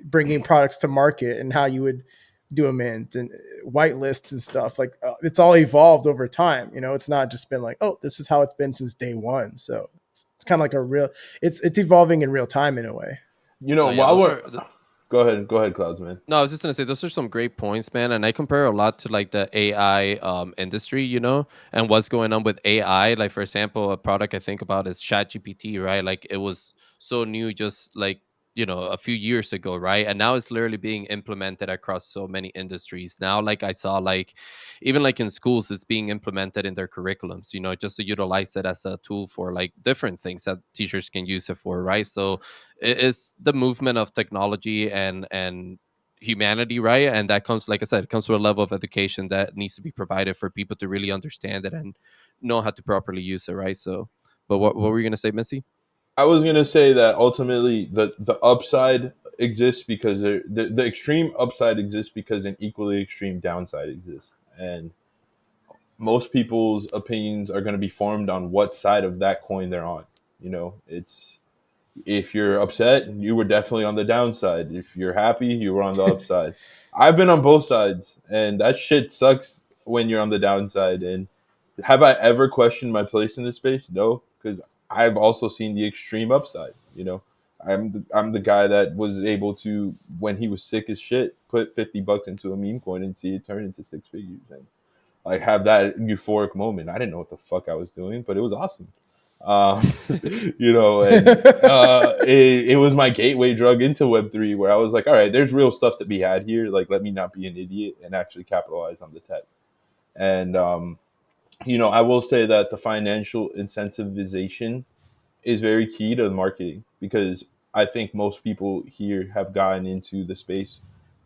bringing products to market and how you would do a mint and white lists and stuff like it's all evolved over time. You know, it's not just been like, oh, this is how it's been since day one. So it's kind of like a real it's evolving in real time in a way. You know, No, yeah, while those we're are. Go ahead, Clouds, man. No, I was just gonna say those are some great points, man. And I compare a lot to like the AI industry, and what's going on with AI. Like for example, a product I think about is ChatGPT, right? Like it was so new just like a few years ago, right? And now it's literally being implemented across so many industries. Now, like I saw like even like in schools, it's being implemented in their curriculums, just to utilize it as a tool for like different things that teachers can use it for, right? So it's the movement of technology and humanity, right? And that comes, like I said, it comes with a level of education that needs to be provided for people to really understand it and know how to properly use it, right? So, but what were you gonna say, Missy? I was gonna say that ultimately the upside exists because the extreme upside exists because an equally extreme downside exists, and most people's opinions are going to be formed on what side of that coin they're on. It's if you're upset, you were definitely on the downside. If you're happy, you were on the upside. I've been on both sides, and that shit sucks when you're on the downside. And have I ever questioned my place in this space? No, because I've also seen the extreme upside. I'm the guy that was able to, when he was sick as shit, put $50 into a meme coin and see it turn into six figures, and like have that euphoric moment. I didn't know what the fuck I was doing, but it was awesome. Um, and it was my gateway drug into Web3, where I was like, all right, there's real stuff to be had here. Like, let me not be an idiot and actually capitalize on the tech. And I will say that the financial incentivization is very key to the marketing, because I think most people here have gotten into the space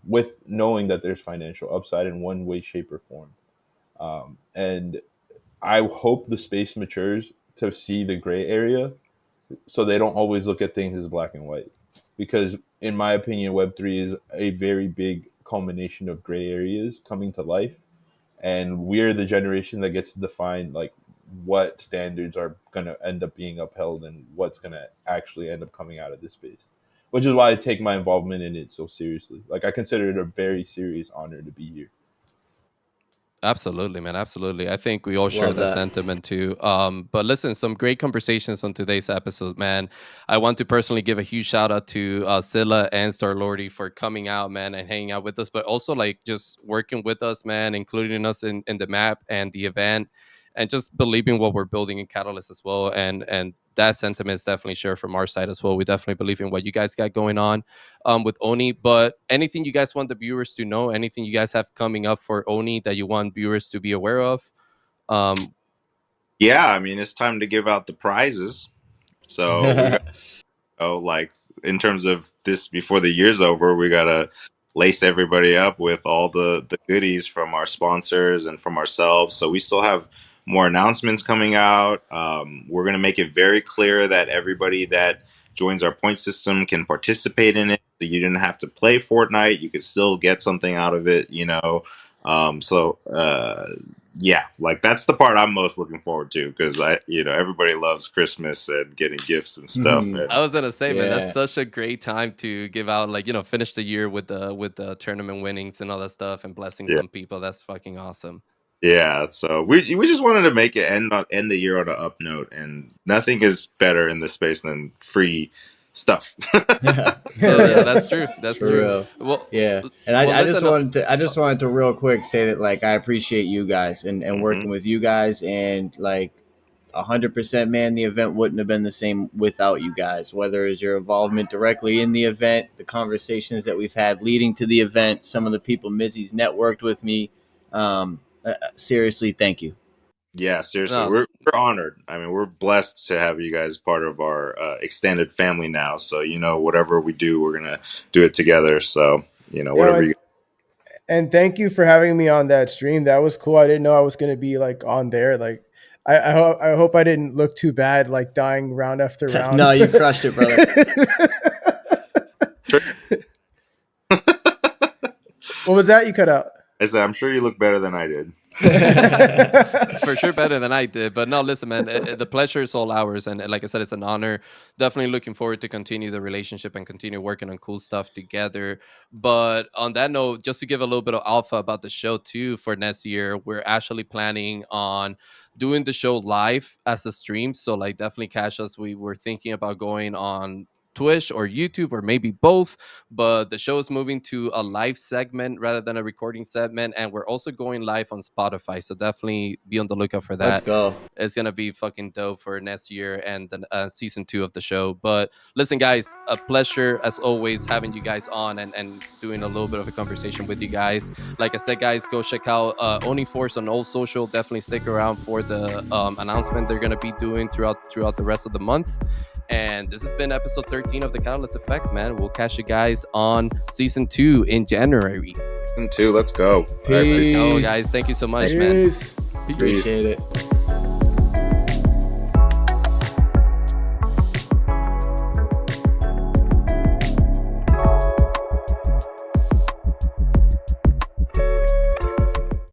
with knowing that there's financial upside in one way, shape, or form. And I hope the space matures to see the gray area, so they don't always look at things as black and white. Because, in my opinion, Web3 is a very big culmination of gray areas coming to life. And we're the generation that gets to define like what standards are going to end up being upheld and what's going to actually end up coming out of this space. Which is why I take my involvement in it so seriously. Like, I consider it a very serious honor to be here. Absolutely, man. Absolutely. I think we all share Love that that. sentiment too. But listen, some great conversations on today's episode, man. I want to personally give a huge shout out to Zilla and Starlordy for coming out, man, and hanging out with us, but also like just working with us, man, including us in the map and the event, and just believing what we're building in Catalyst as well. And that sentiment is definitely shared from our side as well. We definitely believe in what you guys got going on with Oni. But anything you guys want the viewers to know, anything you guys have coming up for Oni that you want viewers to be aware of? Um, Yeah, I mean, it's time to give out the prizes. So we got, like, in terms of this before the year's over, we gotta lace everybody up with all the goodies from our sponsors and from ourselves. So we still have more announcements coming out. We're gonna make it very clear that everybody that joins our point system can participate in it. So you didn't have to play Fortnite; you could still get something out of it. Yeah, like that's the part I'm most looking forward to, because everybody loves Christmas and getting gifts and stuff. Mhm. And I was gonna say, man, that's Yeah. such a great time to give out, like finish the year with the tournament winnings and all that stuff, and blessing yeah, some people. That's fucking awesome. yeah. So we just wanted to make it end the year on an up note, and nothing is better in this space than free stuff. So yeah, Yeah. that's true. That's For true. real. Well, Yeah. And well, I just listen. wanted to real quick say that like I appreciate you guys and Hmm. working with you guys, and like 100%, man, the event wouldn't have been the same without you guys, whether it's your involvement directly in the event, the conversations that we've had leading to the event, some of the people Missy's networked with me. Seriously, thank you. Yeah, seriously, No, we're honored. I mean, we're blessed to have you guys part of our extended family now. So whatever we do, we're gonna do it together. So Yo, whatever you. and thank you for having me on that stream. That was cool. I didn't know I was gonna be like on there. Like, I hope I didn't look too bad, like dying round after round. No, you crushed it, brother. What was that? You cut out. I said, I'm sure you look better than I did. for sure better than I did. But no, listen, man, the pleasure is all ours, and like I said, it's an honor. Definitely looking forward to continue the relationship and continue working on cool stuff together. But on that note, just to give a little bit of alpha about the show too, for next year, we're actually planning on doing the show live as a stream. So like, definitely catch us. We were thinking about going on Twitch or YouTube or maybe both. But the show is moving to a live segment rather than a recording segment, and we're also going live on Spotify. So definitely be on the lookout for Let's that. go. It's gonna be fucking dope for next year and the season 2 of the show. But listen, guys, a pleasure as always having you guys on and doing a little bit of a conversation with you guys. Like I said, guys, go check out Oni Force on all social. Definitely stick around for the announcement they're gonna be doing throughout the rest of the month. And this has been episode 13 of the Catalyst Effect, man. We'll catch you guys on season 2 in January. Season 2, let's go. Peace. Let's go, guys. Thank you so much, man. Peace. Appreciate it.